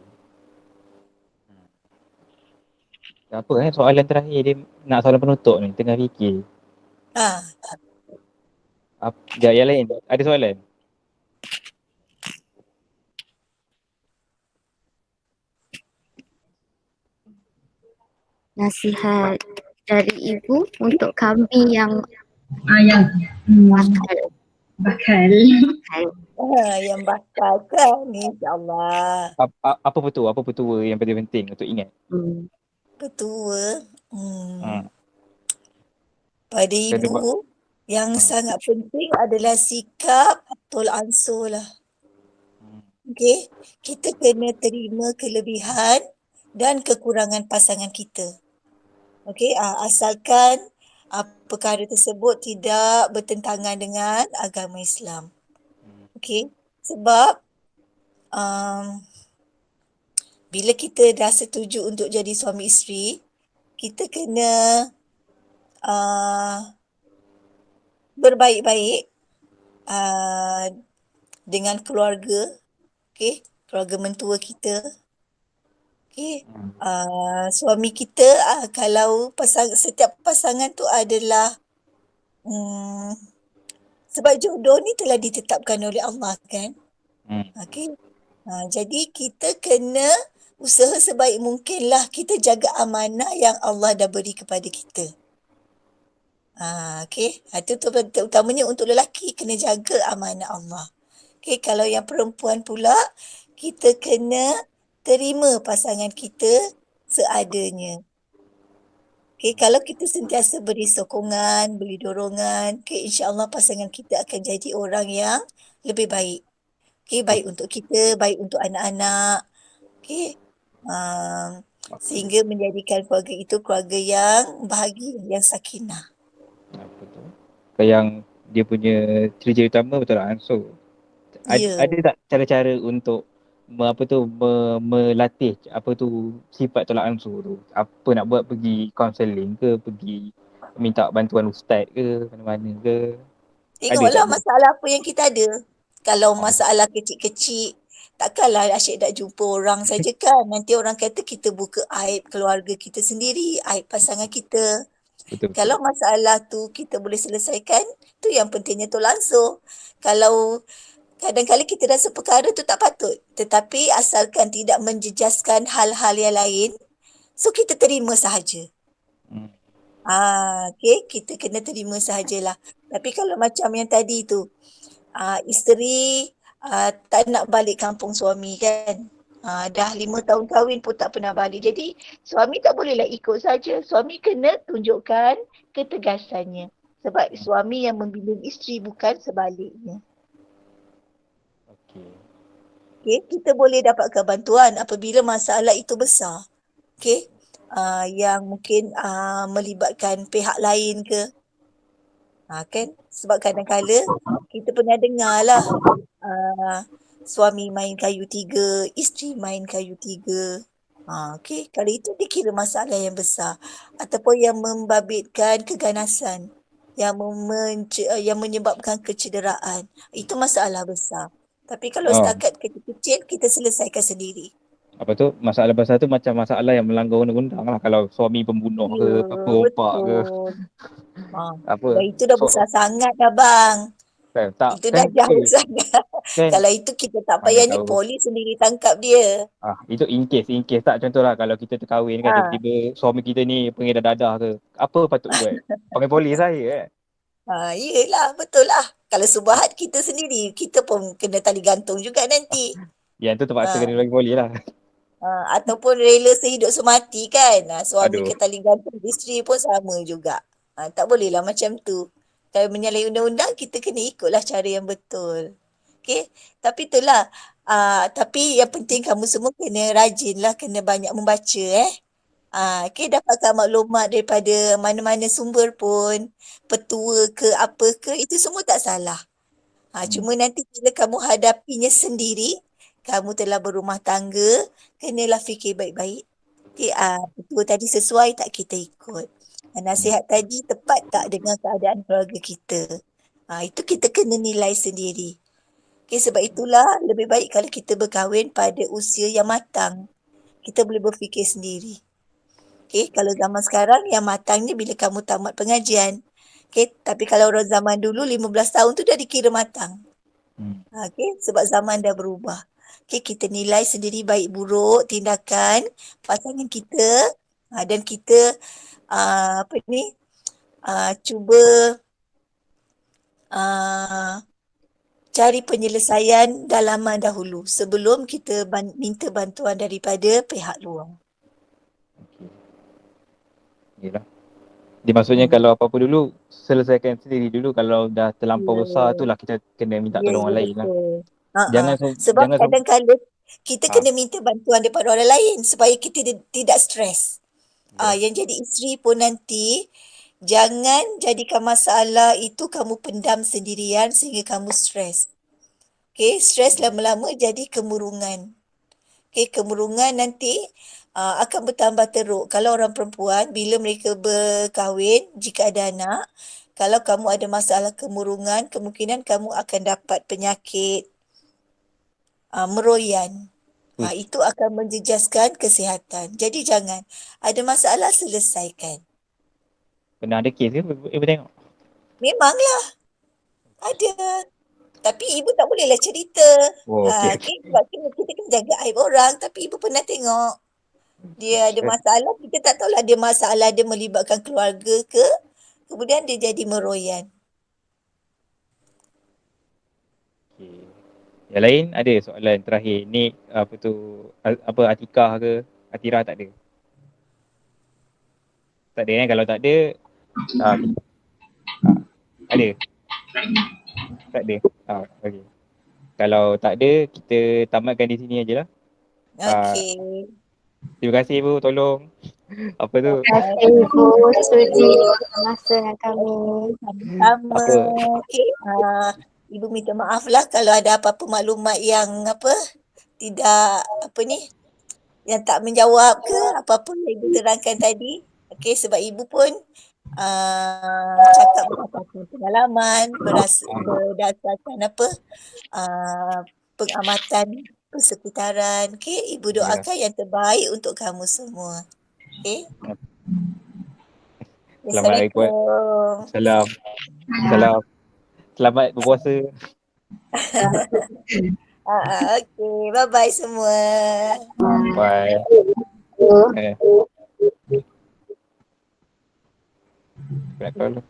Apa soalan terakhir dia nak soalan penutup ni, tengah fikir. Yang lain, ada soalan? Nasihat dari ibu untuk kami yang bakal. Yang bakal kan, insyaAllah. Apa petua yang paling penting untuk ingat? Petua? Pada ibu, yang sangat penting adalah sikap tolak ansur lah. Okay, kita kena terima kelebihan dan kekurangan pasangan kita. Okay, asalkan perkara tersebut tidak bertentangan dengan agama Islam. Okay, sebab bila kita dah setuju untuk jadi suami isteri, kita kena berbaik-baik dengan keluarga, okay, keluarga mentua kita. Okay, suami kita kalau setiap pasangan tu adalah sebab jodoh ni telah ditetapkan oleh Allah kan. Okay, jadi kita kena usaha sebaik mungkinlah kita jaga amanah yang Allah dah beri kepada kita. Okay, itu terutamanya untuk lelaki kena jaga amanah Allah. Okay, kalau yang perempuan pula kita kena terima pasangan kita seadanya. Okay, kalau kita sentiasa beri sokongan, beri dorongan, okay, insyaAllah pasangan kita akan jadi orang yang lebih baik. Okay, baik untuk kita, baik untuk anak-anak. Okay, sehingga menjadikan keluarga itu keluarga yang bahagia, yang sakinah. Yang dia punya ciri-ciri utama betul tak ansur. Ada tak cara-cara untuk melatih sifat tolak ansur tu? Apa nak buat, pergi kaunseling ke, pergi minta bantuan ustaz ke, mana-mana ke? Tengoklah masalah apa yang kita ada. Kalau masalah kecil-kecil, takkanlah asyik nak jumpa orang saja kan. Nanti orang kata kita buka aib keluarga kita sendiri, aib pasangan kita. Betul. Kalau masalah tu kita boleh selesaikan, tu yang pentingnya tolak ansur. Kalau kadang-kadang kita rasa perkara tu tak patut, tetapi asalkan tidak menjejaskan hal-hal yang lain, so kita terima sahaja. Okay, kita kena terima sahajalah. Tapi kalau macam yang tadi tu, isteri tak nak balik kampung suami kan, dah 5 tahun kahwin pun tak pernah balik. Jadi suami tak bolehlah ikut saja. Suami kena tunjukkan ketegasannya. Sebab suami yang membimbing isteri, bukan sebaliknya. Okay, kita boleh dapatkan bantuan apabila masalah itu besar. Okay, yang mungkin melibatkan pihak lain ke. Kan? Sebab kadang-kadang kita pernah dengar lah suami main kayu 3, isteri main kayu 3. Okay, kalau itu dikira masalah yang besar. Ataupun yang membabitkan keganasan, yang menyebabkan kecederaan. Itu masalah besar. Tapi kalau setakat kecil-kecil, kita selesaikan sendiri. Apa tu, masalah besar tu macam masalah yang melanggar undang-undang lah. Kalau suami pembunuh Ya, ke, pemompak ke, betul. apa. Dah itu dah besar sangat dah bang. Kan, tak, Itu dah kan, jauh sangat. kan, Kalau itu kita tak mana payah ni tahu. polis sendiri tangkap dia. Itu in case tak, contohlah kalau kita terkahwin kan, Ha. tiba-tiba suami kita ni pengedar dadah ke, apa patut buat? Panggil polis saya kan? Yelah, betul lah. Kalau subahat kita sendiri, kita pun kena tali gantung juga nanti. Yang tu terpaksa Ha. kena bagi polis lah. Ataupun rela sehidup semati kan. Suami Aduh. ke tali gantung, isteri pun sama juga. Tak bolehlah macam tu. Kalau menyalahi undang-undang, kita kena ikutlah cara yang betul. Okay. Tapi itulah. Tapi yang penting kamu semua kena rajin lah. Kena banyak membaca okay, dapatkan maklumat daripada mana-mana sumber pun. Petua ke apa ke. Itu semua tak salah. Cuma nanti bila kamu hadapinya sendiri, kamu telah berumah tangga, kenalah fikir baik-baik. Okay, petua tadi sesuai tak kita ikut. Nasihat tadi tepat tak dengan keadaan keluarga kita. Itu kita kena nilai sendiri. Okay, sebab itulah lebih baik kalau kita berkahwin pada usia yang matang. Kita boleh berfikir sendiri. Okay, kalau zaman sekarang yang matang ni bila kamu tamat pengajian. Okay, tapi kalau orang zaman dulu 15 tahun tu dah dikira matang. Okay, sebab zaman dah berubah. Okay, kita nilai sendiri baik buruk tindakan pasangan kita dan kita cuba cari penyelesaian dalaman dahulu sebelum kita minta bantuan daripada pihak luar. Yelah. Dia maksudnya kalau apa-apa dulu, selesaikan sendiri dulu. Kalau dah terlampau besar tu lah kita kena minta tolong orang lain lah. Jangan Sebab jangan kadang-kadang kita kena minta bantuan daripada orang lain supaya kita tidak stres. Yang jadi isteri pun nanti jangan jadikan masalah itu kamu pendam sendirian sehingga kamu stres. Okay, stres lama-lama jadi kemurungan. Okay, kemurungan nanti akan bertambah teruk. Kalau orang perempuan, bila mereka berkahwin, jika ada anak, kalau kamu ada masalah kemurungan, kemungkinan kamu akan dapat penyakit meroyan. Itu akan menjejaskan kesihatan. Jadi jangan. Ada masalah, selesaikan. Pernah ada kes ke ibu tengok? Memanglah. Ada. Tapi ibu tak bolehlah cerita. Okay. Sebab kita kena jaga aib orang. Tapi ibu pernah tengok. Dia ada masalah. Kita tak tahulah dia masalah dia melibatkan keluarga ke. Kemudian dia jadi meroyan. Okay. Yang lain ada soalan terakhir. Ni apa tu, Atikah ke Atira tak ada? Tak ada kan? Kalau tak ada, ada? Tak ada? Okay. Kalau tak ada, kita tamatkan di sini aje lah. Okey. Terima kasih Ibu, tolong. Apa tu? Terima kasih Ibu sudi masa dengan kami. Sama-sama. Okey. Ibu minta maaf lah kalau ada apa-apa maklumat yang tidak yang tak menjawab ke apa-apa yang ibu terangkan tadi. Okey, sebab ibu pun cakap berdasarkan pengalaman, berdasarkan pengamatan persekitaran. Okey, ibu doakan yang terbaik untuk kamu semua. Okey. Assalamualaikum. Salam. Selamat berpuasa. Okey, bye-bye semua. Bye. Nak call.